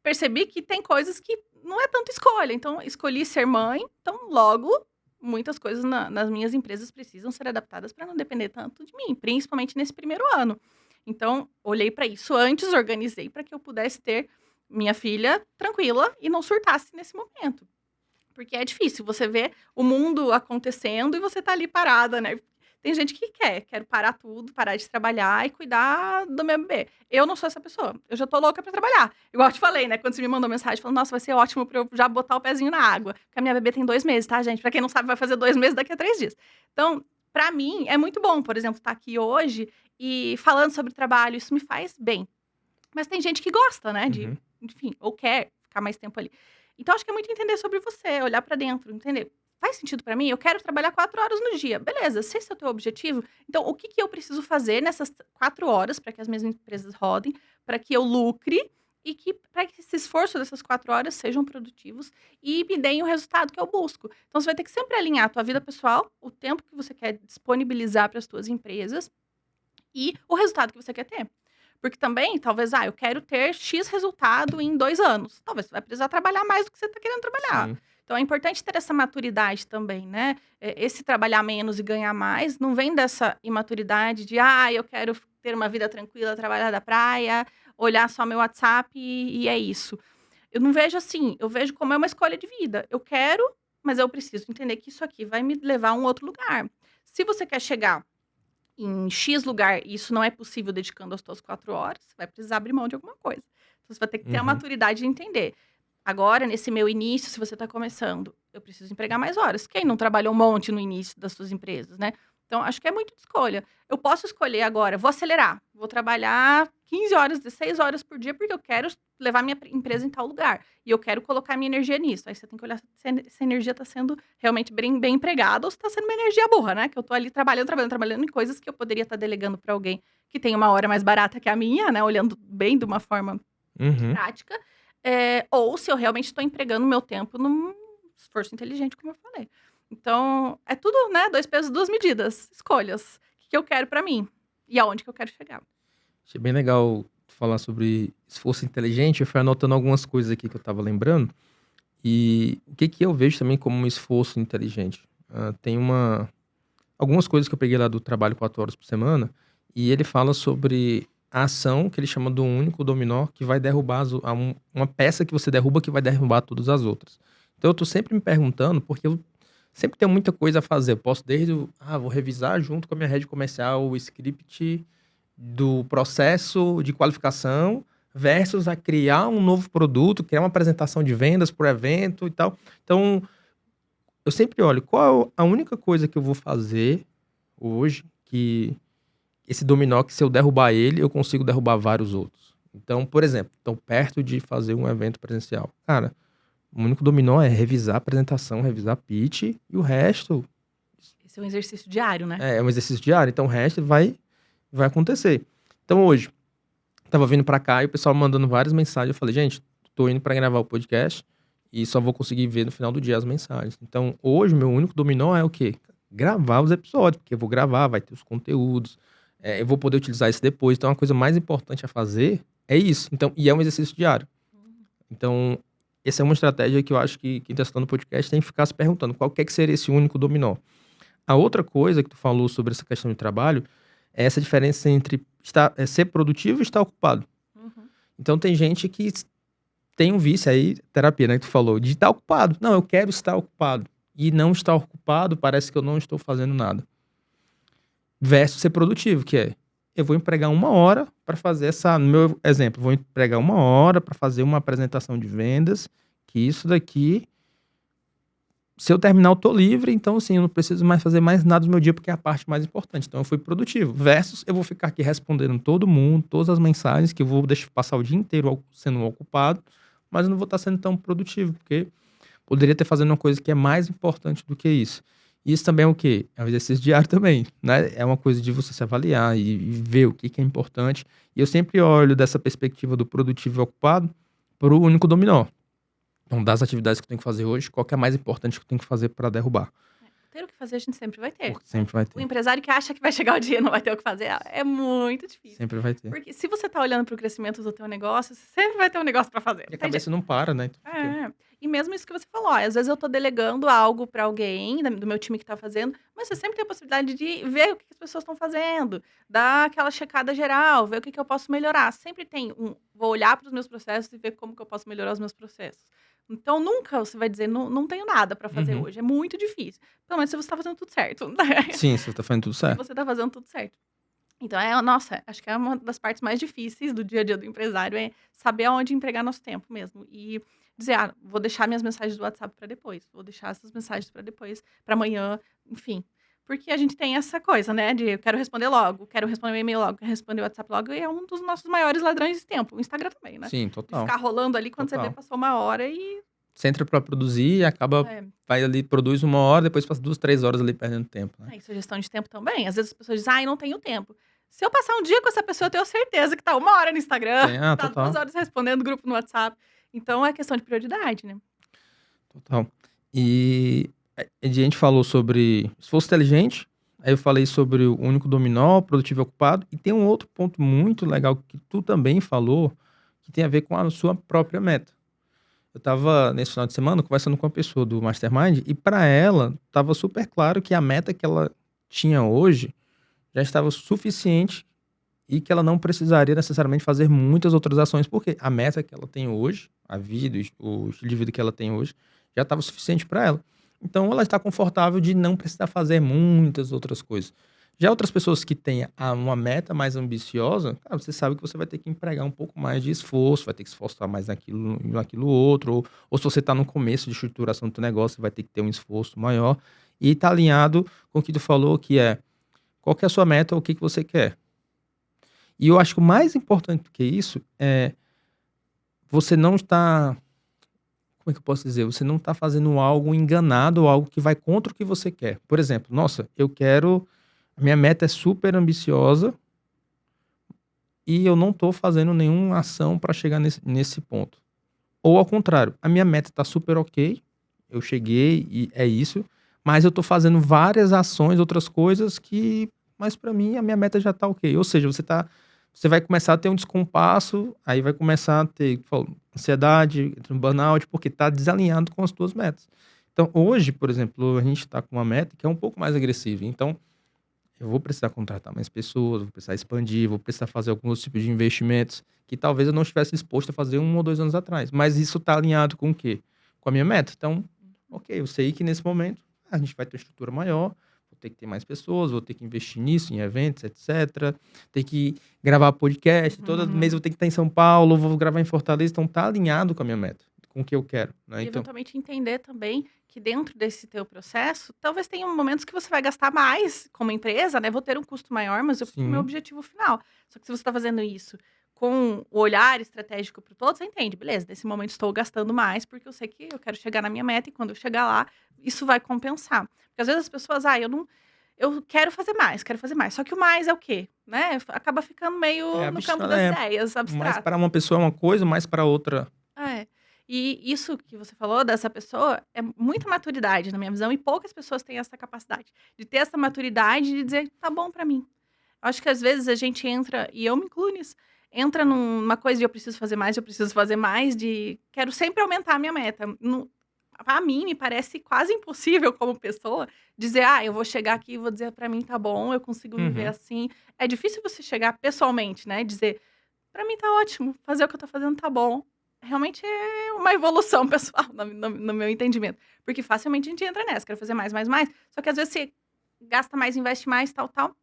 percebi que tem coisas que não é tanto escolha. Então, escolhi ser mãe, então logo muitas coisas nas minhas empresas precisam ser adaptadas para não depender tanto de mim, principalmente nesse primeiro ano. Então, olhei para isso antes, organizei para que eu pudesse ter minha filha tranquila e não surtasse nesse momento. Porque é difícil você ver o mundo acontecendo e você tá ali parada, né? Tem gente que quero parar tudo, parar de trabalhar e cuidar do meu bebê. Eu não sou essa pessoa. Eu já tô louca pra trabalhar. Igual eu te falei, né? Quando você me mandou mensagem falando, nossa, vai ser ótimo pra eu já botar o pezinho na água. Porque a minha bebê tem 2 meses, tá, gente? Pra quem não sabe, vai fazer 2 meses daqui a 3 dias. Então, pra mim, é muito bom, por exemplo, estar aqui hoje e falando sobre trabalho. Isso me faz bem. Mas tem gente que gosta, né? Enfim, ou quer ficar mais tempo ali. Então, acho que é muito entender sobre você, olhar pra dentro, entender. Faz sentido pra mim? Eu quero trabalhar 4 horas no dia. Beleza, se esse é o teu objetivo, então o que eu preciso fazer nessas 4 horas para que as minhas empresas rodem, para que eu lucre e para que esse esforço dessas 4 horas sejam produtivos e me deem o resultado que eu busco. Então, você vai ter que sempre alinhar a tua vida pessoal, o tempo que você quer disponibilizar para as tuas empresas e o resultado que você quer ter. Porque também, talvez, eu quero ter X resultado em 2 anos. Talvez você vai precisar trabalhar mais do que você está querendo trabalhar. Sim. Então, é importante ter essa maturidade também, né? Esse trabalhar menos e ganhar mais não vem dessa imaturidade de, eu quero ter uma vida tranquila, trabalhar da praia, olhar só meu WhatsApp e é isso. Eu não vejo assim, eu vejo como é uma escolha de vida. Eu quero, mas eu preciso entender que isso aqui vai me levar a um outro lugar. Se você quer chegar em X lugar e isso não é possível dedicando as suas 4 horas, você vai precisar abrir mão de alguma coisa. Então, você vai ter que ter a maturidade de entender. Agora, nesse meu início, se você está começando, eu preciso empregar mais horas. Quem não trabalhou um monte no início das suas empresas, né? Então, acho que é muito de escolha. Eu posso escolher agora, vou acelerar. Vou trabalhar 15 horas, 16 horas por dia, porque eu quero levar minha empresa em tal lugar. E eu quero colocar minha energia nisso. Aí você tem que olhar se essa energia está sendo realmente bem empregada ou se está sendo uma energia burra, né? Que eu estou ali trabalhando em coisas que eu poderia estar delegando para alguém que tem uma hora mais barata que a minha, né? Olhando bem de uma forma prática. Ou se eu realmente estou empregando meu tempo num esforço inteligente, como eu falei. Então, é tudo, né? 2 pesos, 2 medidas. Escolhas. O que eu quero pra mim e aonde que eu quero chegar. Achei bem legal falar sobre esforço inteligente, eu fui anotando algumas coisas aqui que eu estava lembrando. E o que eu vejo também como um esforço inteligente? Tem algumas coisas que eu peguei lá do trabalho 4 horas por semana, e ele fala sobre a ação que ele chama do único dominó, que vai derrubar uma peça que você derruba que vai derrubar todas as outras. Então eu tô sempre me perguntando, porque eu sempre tenho muita coisa a fazer. Eu posso vou revisar junto com a minha rede comercial o script do processo de qualificação versus a criar um novo produto, criar uma apresentação de vendas por evento e tal. Então, eu sempre olho qual a única coisa que eu vou fazer hoje que esse dominó, que se eu derrubar ele, eu consigo derrubar vários outros. Então, por exemplo, estou perto de fazer um evento presencial. Cara, o único dominó é revisar a apresentação, revisar a pitch, e o resto... Esse é um exercício diário, né? É um exercício diário, então o resto vai acontecer. Então hoje, tava vindo pra cá e o pessoal mandando várias mensagens. Eu falei, gente, tô indo pra gravar o podcast e só vou conseguir ver no final do dia as mensagens. Então hoje, meu único dominó é o quê? Gravar os episódios, porque eu vou gravar, vai ter os conteúdos, eu vou poder utilizar isso depois. Então a coisa mais importante a fazer é isso. Então, e é um exercício diário. Então, essa é uma estratégia que eu acho que quem está assistindo o podcast tem que ficar se perguntando qual que seria esse único dominó. A outra coisa que tu falou sobre essa questão de trabalho é essa diferença entre ser produtivo e estar ocupado. Então tem gente que tem um vício aí, terapia, né, que tu falou, de estar ocupado. Não, eu quero estar ocupado. E não estar ocupado parece que eu não estou fazendo nada. Versus ser produtivo, que é, eu vou empregar 1 hora para fazer no meu exemplo, vou empregar 1 hora para fazer uma apresentação de vendas, que isso daqui, se eu terminar eu tô livre, então assim, eu não preciso mais fazer mais nada do meu dia, porque é a parte mais importante. Então eu fui produtivo. Versus, eu vou ficar aqui respondendo todo mundo, todas as mensagens, que eu vou passar o dia inteiro sendo ocupado, mas eu não vou estar sendo tão produtivo, porque poderia estar fazendo uma coisa que é mais importante do que isso. E isso também é o quê? É um exercício diário também, né? É uma coisa de você se avaliar e ver o que é importante. E eu sempre olho dessa perspectiva do produtivo e ocupado para o único dominó. Então, das atividades que eu tenho que fazer hoje, qual que é a mais importante que eu tenho que fazer para derrubar? Ter o que fazer a gente sempre vai ter. Sempre vai ter. O empresário que acha que vai chegar o dia e não vai ter o que fazer, é muito difícil. Sempre vai ter. Porque se você tá olhando para o crescimento do teu negócio, você sempre vai ter um negócio para fazer. E a cabeça não para, né? E mesmo isso que você falou, às vezes eu tô delegando algo para alguém do meu time que tá fazendo, mas você sempre tem a possibilidade de ver o que as pessoas estão fazendo, dar aquela checada geral, ver o que eu posso melhorar. Sempre tem vou olhar para os meus processos e ver como que eu posso melhorar os meus processos. Então, nunca você vai dizer, não tenho nada para fazer hoje. É muito difícil. Pelo menos se você tá fazendo tudo certo. Sim, se você tá fazendo tudo certo. Se você tá fazendo tudo certo. Então, nossa, acho que é uma das partes mais difíceis do dia a dia do empresário, é saber aonde empregar nosso tempo mesmo. E dizer, vou deixar minhas mensagens do WhatsApp para depois. Vou deixar essas mensagens para depois, para amanhã, enfim. Porque a gente tem essa coisa, né, de eu quero responder logo, quero responder o e-mail logo, quero responder o WhatsApp logo, e é um dos nossos maiores ladrões de tempo. O Instagram também, né? Sim, total. De ficar rolando ali, quando você vê, passou 1 hora e... Você entra pra produzir e acaba, vai ali, produz 1 hora, depois passa 2, 3 horas ali perdendo tempo. Né? Isso é gestão de tempo também. Às vezes as pessoas dizem, eu não tenho tempo. Se eu passar um dia com essa pessoa, eu tenho certeza que tá 1 hora no Instagram, tá 2 horas respondendo grupo no WhatsApp. Então, é questão de prioridade, né? Total. E a gente falou sobre esforço inteligente, aí eu falei sobre o único dominó, produtivo e ocupado, e tem um outro ponto muito legal que tu também falou, que tem a ver com a sua própria meta. Eu tava, nesse final de semana, conversando com uma pessoa do Mastermind, e para ela, tava super claro que a meta que ela tinha hoje já estava suficiente e que ela não precisaria necessariamente fazer muitas outras ações, porque a meta que ela tem hoje, a vida, o estilo de vida que ela tem hoje, já estava suficiente para ela. Então, ela está confortável de não precisar fazer muitas outras coisas. Já outras pessoas que têm uma meta mais ambiciosa, cara, você sabe que você vai ter que empregar um pouco mais de esforço, vai ter que se esforçar mais naquilo outro, ou se você está no começo de estruturação do teu negócio, você vai ter que ter um esforço maior. E está alinhado com o que tu falou, que é qual que é a sua meta, o que você quer. E eu acho que o mais importante do que isso é você não está... Como é que eu posso dizer? Você não está fazendo algo enganado ou algo que vai contra o que você quer. Por exemplo, nossa, a minha meta é super ambiciosa e eu não estou fazendo nenhuma ação para chegar nesse ponto. Ou ao contrário, a minha meta está super ok, eu cheguei e é isso, mas eu estou fazendo várias ações, outras coisas mas para mim a minha meta já está ok. Ou seja, você você vai começar a ter um descompasso, aí vai começar a ter ansiedade, entra no burnout, porque está desalinhado com as tuas metas. Então, hoje, por exemplo, a gente está com uma meta que é um pouco mais agressiva. Então, eu vou precisar contratar mais pessoas, vou precisar expandir, vou precisar fazer alguns tipos de investimentos que talvez eu não estivesse disposto a fazer 1 ou 2 anos atrás. Mas isso está alinhado com o quê? Com a minha meta. Então, ok, eu sei que nesse momento a gente vai ter uma estrutura maior, vou ter que ter mais pessoas, vou ter que investir nisso, em eventos, etc. Ter que gravar podcast, todo mês eu tenho que estar em São Paulo, vou gravar em Fortaleza. Então, tá alinhado com a minha meta, com o que eu quero. Né? E Então, eventualmente entender também que dentro desse teu processo, talvez tenham momentos que você vai gastar mais como empresa, né? Vou ter um custo maior, mas eu fui pro meu sim, objetivo final. Só que se você está fazendo isso com o olhar estratégico para o todo, você entende, beleza, nesse momento estou gastando mais, porque eu sei que eu quero chegar na minha meta, e quando eu chegar lá, isso vai compensar. Porque às vezes as pessoas, eu quero fazer mais, quero fazer mais. Só que o mais é o quê? Né? Acaba ficando meio no campo das ideias, mais abstrato. para uma pessoa é uma coisa, mais para outra. É. E isso que você falou dessa pessoa é muita maturidade, na minha visão, e poucas pessoas têm essa capacidade de ter essa maturidade de dizer, tá bom pra mim. Acho que às vezes a gente entra, e eu me incluo nisso, entra numa coisa de eu preciso fazer mais, de quero sempre aumentar a minha meta. Pra mim, me parece quase impossível como pessoa dizer, eu vou chegar aqui e vou dizer pra mim, tá bom, eu consigo viver Uhum. assim. É difícil você chegar pessoalmente, né? Dizer, pra mim tá ótimo, fazer o que eu tô fazendo tá bom. Realmente é uma evolução pessoal, no meu entendimento. Porque facilmente a gente entra nessa, quero fazer mais, mais, mais. Só que às vezes você gasta mais, investe mais, tal, tal.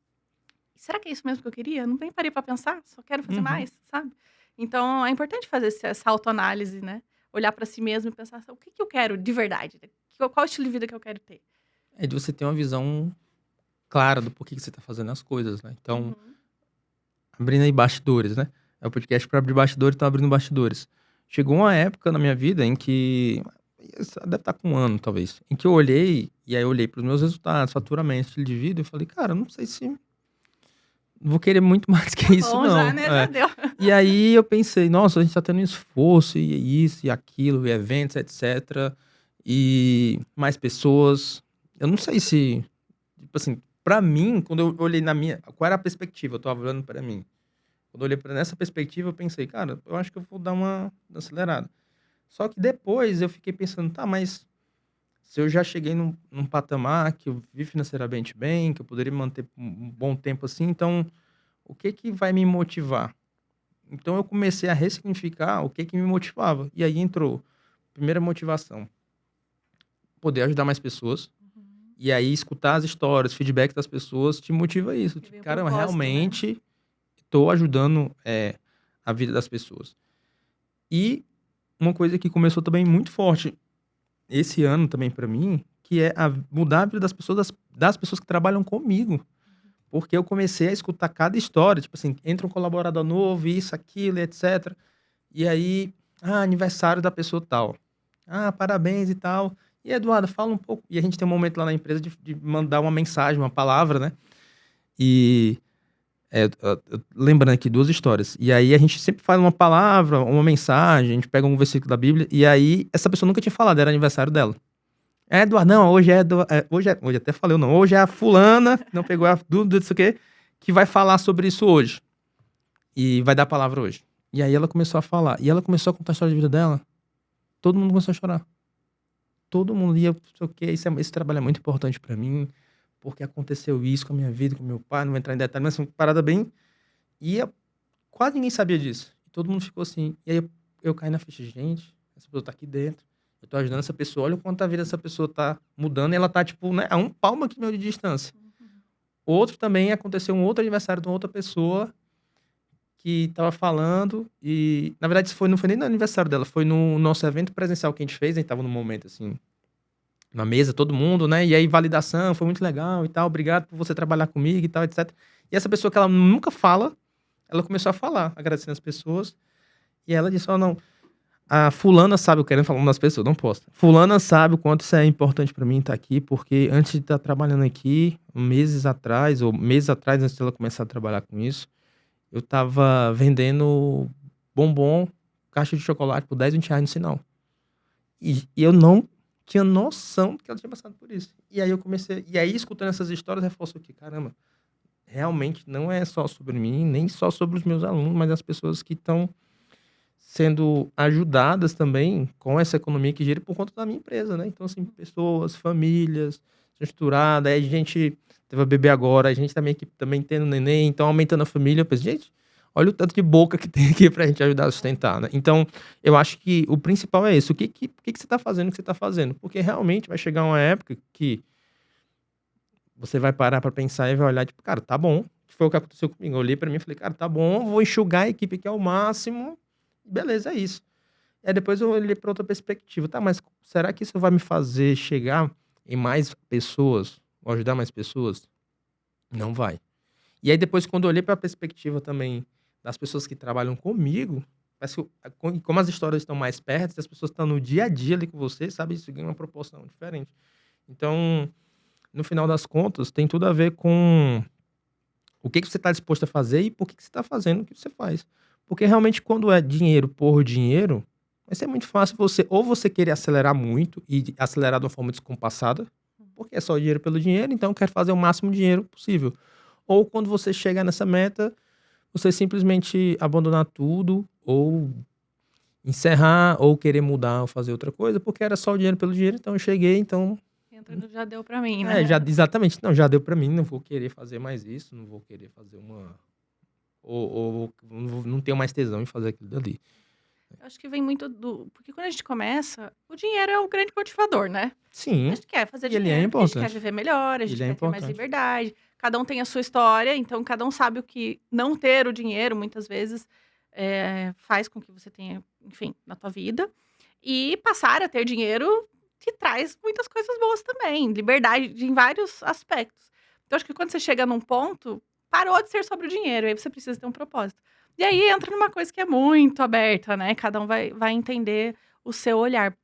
Será que é isso mesmo que eu queria? Não nem parei pra pensar, só quero fazer Uhum. mais, sabe? Então é importante fazer essa autoanálise, né? Olhar pra si mesmo e pensar, o que eu quero de verdade? Qual estilo de vida que eu quero ter? É de você ter uma visão clara do porquê que você tá fazendo as coisas, né? Então, Uhum. abrindo aí bastidores, né? É o podcast para abrir bastidores, então abrindo bastidores. Chegou uma época na minha vida em que, isso deve estar com 1 ano, talvez, em que eu olhei, e aí eu olhei para os meus resultados, faturamento, estilo de vida, e eu falei, cara, não sei se vou querer muito mais que isso, Bom, já, não. né? Já deu. E aí eu pensei, nossa, a gente tá tendo um esforço, e isso, e aquilo, e eventos, etc. E mais pessoas. Eu não sei se, tipo assim, pra mim, quando eu olhei qual era a perspectiva? Eu tava olhando pra mim. Quando eu olhei nessa perspectiva, eu pensei, cara, eu acho que eu vou dar uma acelerada. Só que depois eu fiquei pensando, tá, mas se eu já cheguei num patamar que eu vi financeiramente bem, que eu poderia manter um bom tempo assim, então o que que vai me motivar? Então eu comecei a ressignificar o que que me motivava. E aí entrou, primeira motivação, poder ajudar mais pessoas. Uhum. E aí escutar as histórias, feedback das pessoas te motiva isso. E Tipo, vem o caramba, propósito, né? realmente estou ajudando a vida das pessoas. E uma coisa que começou também muito forte esse ano também pra mim, que é mudar a vida das pessoas, das pessoas que trabalham comigo. Porque eu comecei a escutar cada história, tipo assim, entra um colaborador novo, isso, aquilo, etc. E aí, aniversário da pessoa tal. Parabéns e tal. E Eduardo, fala um pouco. E a gente tem um momento lá na empresa de mandar uma mensagem, uma palavra, né? E lembrando aqui 2 histórias. E aí a gente sempre faz uma palavra, uma mensagem, a gente pega um versículo da Bíblia. E aí essa pessoa nunca tinha falado, era aniversário dela. Eduardo, não, hoje até falei o nome. Hoje é a fulana, não pegou a dúvida disso o quê, que vai falar sobre isso hoje. E vai dar a palavra hoje. E aí ela começou a falar. E ela começou a contar a história de vida dela. Todo mundo começou a chorar. Todo mundo ia, não sei o quê, esse trabalho é muito importante pra mim, porque aconteceu isso com a minha vida, com meu pai, não vou entrar em detalhes, mas uma parada bem... E quase ninguém sabia disso. E todo mundo ficou assim. E aí eu caí na ficha, gente, essa pessoa tá aqui dentro. Eu tô ajudando essa pessoa, olha o quanto a vida dessa pessoa tá mudando, e ela tá, tipo, né, a 1 palmo aqui meu de distância. Outro também, aconteceu um outro aniversário de uma outra pessoa que tava falando, e na verdade não foi nem no aniversário dela, foi no nosso evento presencial que a gente fez, a gente tava num momento assim, na mesa, todo mundo, né, e aí validação, foi muito legal e tal, obrigado por você trabalhar comigo e tal, etc. E essa pessoa que ela nunca fala, ela começou a falar, agradecendo as pessoas, e ela disse, não, a fulana sabe, eu quero falar uma das pessoas, não posso. Fulana sabe o quanto isso é importante pra mim estar aqui, porque antes de estar trabalhando aqui, meses atrás, antes dela começar a trabalhar com isso, eu tava vendendo bombom, caixa de chocolate por 10, 20 reais no sinal. E eu não tinha noção que ela tinha passado por isso. E aí eu comecei, escutando essas histórias, reforçou que, caramba, realmente não é só sobre mim, nem só sobre os meus alunos, mas as pessoas que estão sendo ajudadas também com essa economia que gira por conta da minha empresa, né? Então, assim, pessoas, famílias, estruturada, aí a gente teve a bebê agora, a gente também aqui também tendo neném, então aumentando a família, eu pensei, gente, olha o tanto de boca que tem aqui pra gente ajudar a sustentar, né? Então, eu acho que o principal é isso, o que você tá fazendo, o que você tá fazendo? Porque realmente vai chegar uma época que você vai parar pra pensar e vai olhar, tipo, cara, tá bom, que foi o que aconteceu comigo, eu olhei pra mim e falei, cara, tá bom, vou enxugar a equipe aqui ao máximo, beleza, é isso. Aí depois eu olhei pra outra perspectiva, tá, mas será que isso vai me fazer chegar em mais pessoas, ou ajudar mais pessoas? Não vai. E aí depois, quando eu olhei pra perspectiva também das pessoas que trabalham comigo, parece que como as histórias estão mais perto, as pessoas estão no dia a dia ali com você, sabe, isso ganha uma proporção diferente. Então, no final das contas, tem tudo a ver com o que você está disposto a fazer e por que você está fazendo o que você faz. Porque realmente, quando é dinheiro por dinheiro, vai ser muito fácil você querer acelerar muito e acelerar de uma forma descompassada, porque é só dinheiro pelo dinheiro, então eu quero fazer o máximo de dinheiro possível. Ou quando você chega nessa meta, você simplesmente abandonar tudo, ou encerrar, ou querer mudar, ou fazer outra coisa, porque era só o dinheiro pelo dinheiro, então eu cheguei, então Entra no já deu pra mim, né? exatamente. Não, já deu pra mim, não vou querer fazer mais isso, não vou querer fazer uma... Ou não tenho mais tesão em fazer aquilo dali. Eu acho que vem muito do... Porque quando a gente começa, o dinheiro é o grande motivador, né? A Sim, gente quer fazer e ele é dinheiro, porque a gente quer importante. viver melhor, a gente Ele é quer ter mais importante. liberdade. Cada um tem a sua história, então cada um sabe o que não ter o dinheiro, muitas vezes, faz com que você tenha, enfim, na tua vida. E passar a ter dinheiro te traz muitas coisas boas também. Liberdade em vários aspectos. Então, acho que quando você chega num ponto, parou de ser sobre o dinheiro, aí você precisa ter um propósito. E aí entra numa coisa que é muito aberta, né? Cada um vai entender o seu olhar.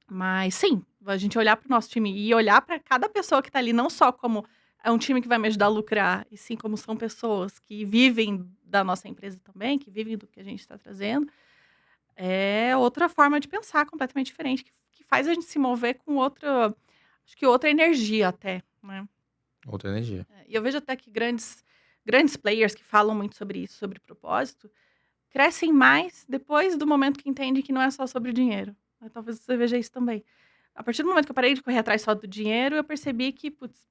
Mas sim, a gente olhar para o nosso time e olhar para cada pessoa que tá ali, não só como é um time que vai me ajudar a lucrar, e sim como são pessoas que vivem da nossa empresa também, que vivem do que a gente está trazendo, é outra forma de pensar completamente diferente, que faz a gente se mover com outra, acho que outra energia até, né? Outra energia. E eu vejo até que grandes players que falam muito sobre isso, sobre propósito, crescem mais depois do momento que entendem que não é só sobre o dinheiro. Talvez você veja isso também. A partir do momento que eu parei de correr atrás só do dinheiro, eu percebi que, putz,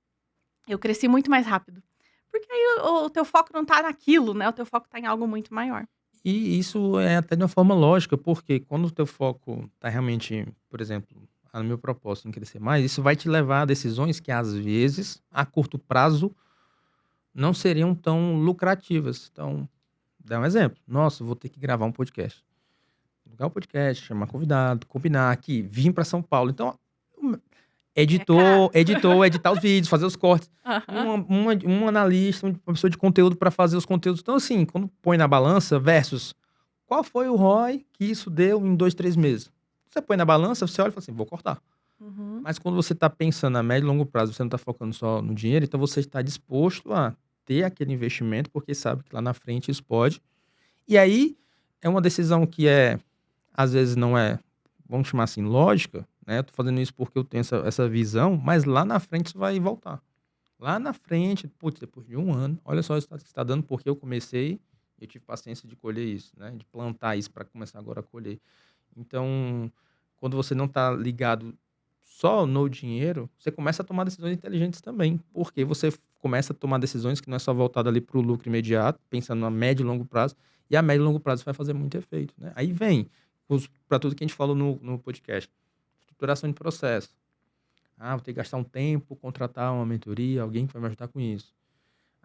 eu cresci muito mais rápido. Porque aí o teu foco não tá naquilo, né? O teu foco tá em algo muito maior. E isso é até de uma forma lógica, porque quando o teu foco tá realmente, por exemplo, no meu propósito em crescer mais, isso vai te levar a decisões que às vezes, a curto prazo, não seriam tão lucrativas. Então, dá um exemplo. Nossa, eu vou ter que gravar um podcast. Lugar um podcast, chamar convidado, combinar aqui, vir para São Paulo. Então, editar os vídeos, fazer os cortes. Um analista, uma pessoa de conteúdo para fazer os conteúdos. Então, assim, quando põe na balança versus qual foi o ROI que isso deu em 2, 3 meses. Você põe na balança, você olha e fala assim, vou cortar. Uhum. Mas quando você está pensando a médio e longo prazo, você não está focando só no dinheiro, então você está disposto a ter aquele investimento, porque sabe que lá na frente isso pode. E aí, é uma decisão que às vezes não é, vamos chamar assim, lógica, né? Eu tô fazendo isso porque eu tenho essa visão, mas lá na frente isso vai voltar. Lá na frente, putz, depois de 1 ano, olha só o resultado que está dando, porque eu comecei, eu tive paciência de colher isso, né? De plantar isso para começar agora a colher. Então, quando você não está ligado só no dinheiro, você começa a tomar decisões inteligentes também, porque você começa a tomar decisões que não é só voltada ali para o lucro imediato, pensando a médio e longo prazo, e a médio e longo prazo vai fazer muito efeito, né? Aí vem para tudo que a gente falou no podcast. Estruturação de processo. Vou ter que gastar um tempo, contratar uma mentoria, alguém que vai me ajudar com isso.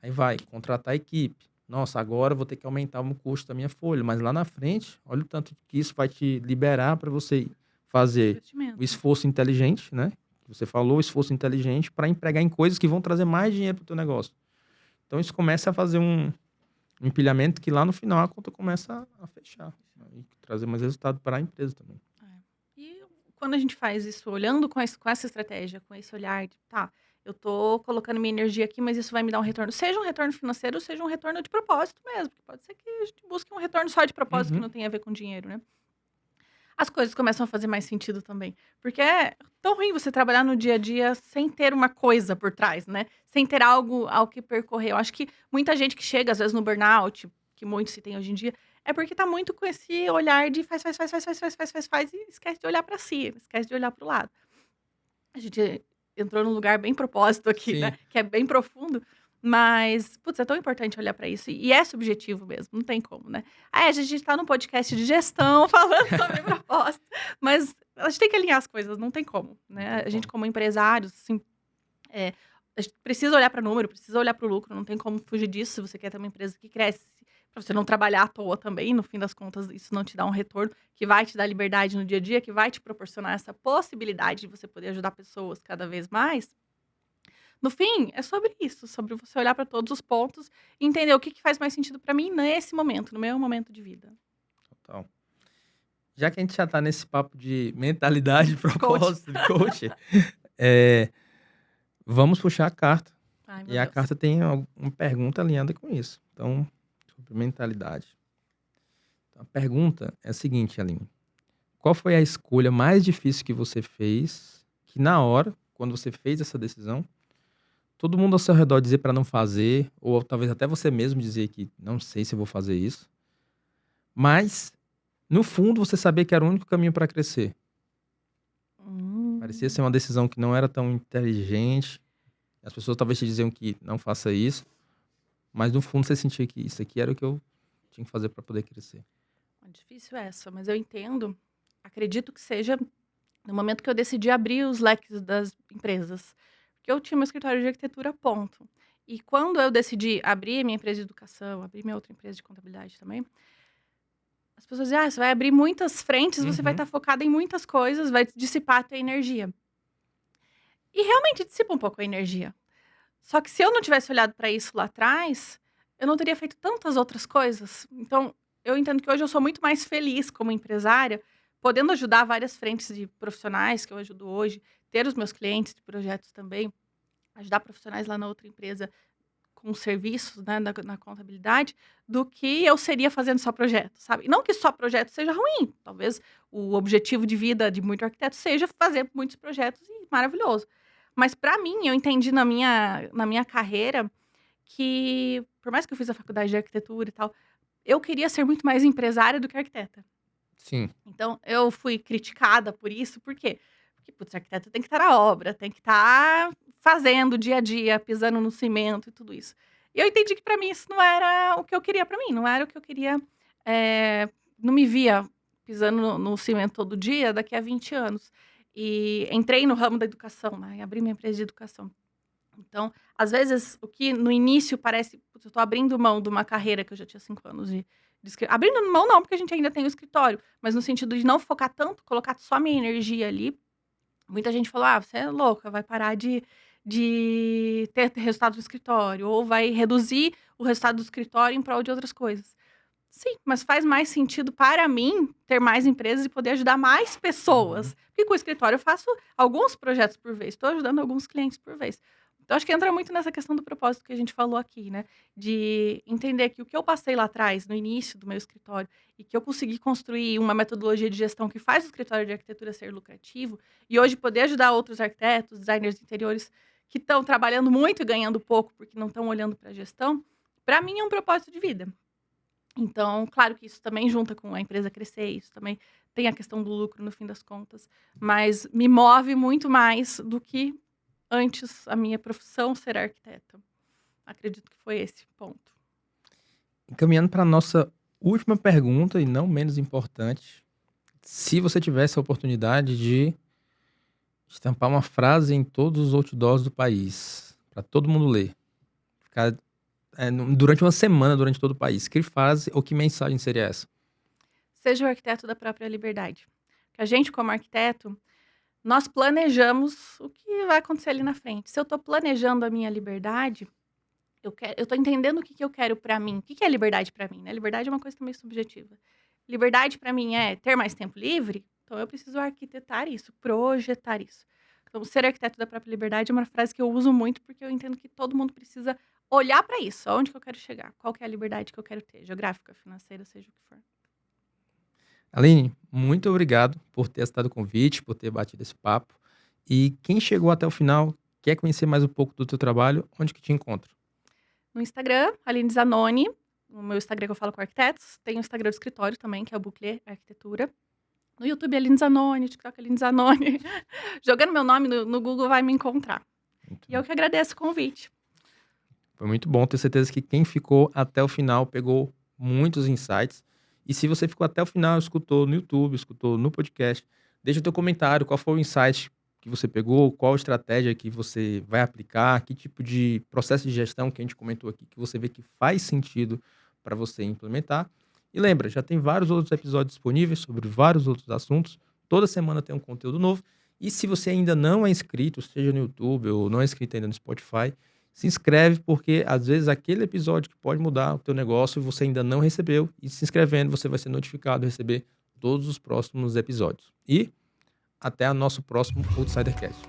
Aí vai, contratar a equipe. Nossa, agora eu vou ter que aumentar o custo da minha folha, mas lá na frente, olha o tanto que isso vai te liberar para você fazer o esforço inteligente, né? Você falou, o esforço inteligente para empregar em coisas que vão trazer mais dinheiro para o teu negócio. Então isso começa a fazer um empilhamento que lá no final a conta começa a fechar, né? E trazer mais resultado para a empresa também. E quando a gente faz isso olhando com essa estratégia, com esse olhar de, eu tô colocando minha energia aqui, mas isso vai me dar um retorno. Seja um retorno financeiro, seja um retorno de propósito mesmo. Porque pode ser que a gente busque um retorno só de propósito que não tem a ver com dinheiro, né? as coisas começam a fazer mais sentido também. Porque é tão ruim você trabalhar no dia a dia sem ter uma coisa por trás, né? Sem ter algo ao que percorrer. Eu acho que muita gente que chega, às vezes, no burnout, que muitos se tem hoje em dia, é porque tá muito com esse olhar de faz, e esquece de olhar pra si, esquece de olhar pro lado. A gente entrou num lugar bem propósito aqui, né? Sim. Que é bem profundo. Mas, putz, é tão importante olhar pra isso. E é subjetivo mesmo, não tem como, né? Aí a gente tá num podcast de gestão falando sobre propósito. Mas a gente tem que alinhar as coisas, não tem como, né? tem A gente, como. como empresários, assim, a gente precisa olhar para número, precisa olhar para o lucro, não tem como fugir disso se você quer ter uma empresa que cresce, para você não trabalhar à toa também, no fim das contas, isso não te dá um retorno, que vai te dar liberdade no dia a dia, que vai te proporcionar essa possibilidade de você poder ajudar pessoas cada vez mais. No fim, é sobre isso, sobre você olhar para todos os pontos e entender o que faz mais sentido para mim nesse momento, no meu momento de vida. Total. Já que a gente já tá nesse papo de mentalidade, propósito, de coach, vamos puxar a carta. Ai, meu E a Deus. carta tem uma pergunta alinhada com isso. Então, sobre mentalidade. A pergunta é a seguinte, Aline. Qual foi a escolha mais difícil que você fez, que na hora, quando você fez essa decisão, todo mundo ao seu redor dizer para não fazer, ou talvez até você mesmo dizer que não sei se eu vou fazer isso, mas, no fundo, você sabia que era o único caminho para crescer. Parecia ser uma decisão que não era tão inteligente. As pessoas talvez te diziam que não faça isso, mas no fundo você sentia que isso aqui era o que eu tinha que fazer para poder crescer. Difícil essa, mas eu entendo. Acredito que seja no momento que eu decidi abrir os leques das empresas. Porque eu tinha meu escritório de arquitetura, ponto. E quando eu decidi abrir minha empresa de educação, abrir minha outra empresa de contabilidade também, as pessoas dizem, você vai abrir muitas frentes, você vai estar focada em muitas coisas, vai dissipar a tua energia. E realmente dissipa um pouco a energia. Só que se eu não tivesse olhado para isso lá atrás, eu não teria feito tantas outras coisas. Então, eu entendo que hoje eu sou muito mais feliz como empresária, podendo ajudar várias frentes de profissionais que eu ajudo hoje, ter os meus clientes de projetos também, ajudar profissionais lá na outra empresa com serviços, né, na contabilidade, do que eu seria fazendo só projeto, sabe? E não que só projeto seja ruim. Talvez o objetivo de vida de muito arquiteto seja fazer muitos projetos e maravilhoso. Mas para mim, eu entendi na minha carreira que, por mais que eu fiz a faculdade de arquitetura e tal, eu queria ser muito mais empresária do que arquiteta. Sim. Então, eu fui criticada por isso, por quê? Porque, putz, arquiteto tem que estar na obra, tem que estar fazendo dia a dia, pisando no cimento e tudo isso. E eu entendi que para mim isso não era o que eu queria para mim, não era o que eu queria, não me via pisando no cimento todo dia daqui a 20 anos. E entrei no ramo da educação, né, e abri minha empresa de educação. Então, às vezes, o que no início parece, putz, eu tô abrindo mão de uma carreira que eu já tinha 5 anos de abrindo mão não, porque a gente ainda tem o escritório, mas no sentido de não focar tanto, colocar só minha energia ali. Muita gente falou: você é louca, vai parar de ter resultado do escritório, ou vai reduzir o resultado do escritório em prol de outras coisas. Sim, mas faz mais sentido para mim ter mais empresas e poder ajudar mais pessoas. Porque com o escritório eu faço alguns projetos por vez, estou ajudando alguns clientes por vez. Então, acho que entra muito nessa questão do propósito que a gente falou aqui, né? De entender que o que eu passei lá atrás, no início do meu escritório, e que eu consegui construir uma metodologia de gestão que faz o escritório de arquitetura ser lucrativo, e hoje poder ajudar outros arquitetos, designers de interiores que estão trabalhando muito e ganhando pouco porque não estão olhando para a gestão, para mim é um propósito de vida. Então, claro que isso também junta com a empresa crescer, isso também tem a questão do lucro no fim das contas, mas me move muito mais do que antes a minha profissão ser arquiteta. Acredito que foi esse ponto. Encaminhando para a nossa última pergunta, e não menos importante, se você tivesse a oportunidade de estampar uma frase em todos os outdoors do país, para todo mundo ler, ficar durante uma semana, durante todo o país, que frase ou que mensagem seria essa? Seja o arquiteto da própria liberdade. Porque a gente, como arquiteto, nós planejamos o que vai acontecer ali na frente. Se eu estou planejando a minha liberdade, eu estou entendendo o que eu quero para mim. O que é liberdade para mim, né? Liberdade é uma coisa também subjetiva. Liberdade para mim é ter mais tempo livre, então eu preciso arquitetar isso, projetar isso. Então, ser arquiteto da própria liberdade é uma frase que eu uso muito porque eu entendo que todo mundo precisa olhar para isso, aonde que eu quero chegar, qual que é a liberdade que eu quero ter, geográfica, financeira, seja o que for. Aline, muito obrigado por ter aceitado o convite, por ter batido esse papo. E quem chegou até o final, quer conhecer mais um pouco do teu trabalho, onde que te encontra? No Instagram, Aline Zanoni. No meu Instagram que eu falo com arquitetos. Tem o Instagram do escritório também, que é o Buclé Arquitetura. No YouTube, Aline Zanoni. TikTok, Aline Zanoni. Jogando meu nome no Google vai me encontrar. Muito E eu que agradeço o convite. Foi muito bom, tenho certeza que quem ficou até o final pegou muitos insights. E se você ficou até o final, escutou no YouTube, escutou no podcast, deixa o teu comentário, qual foi o insight que você pegou, qual estratégia que você vai aplicar, que tipo de processo de gestão que a gente comentou aqui, que você vê que faz sentido para você implementar. E lembra, já tem vários outros episódios disponíveis sobre vários outros assuntos. Toda semana tem um conteúdo novo. E se você ainda não é inscrito, seja no YouTube ou não é inscrito ainda no Spotify, se inscreve, porque às vezes aquele episódio que pode mudar o teu negócio você ainda não recebeu, e se inscrevendo você vai ser notificado a receber todos os próximos episódios. E até o nosso próximo Outsidercast.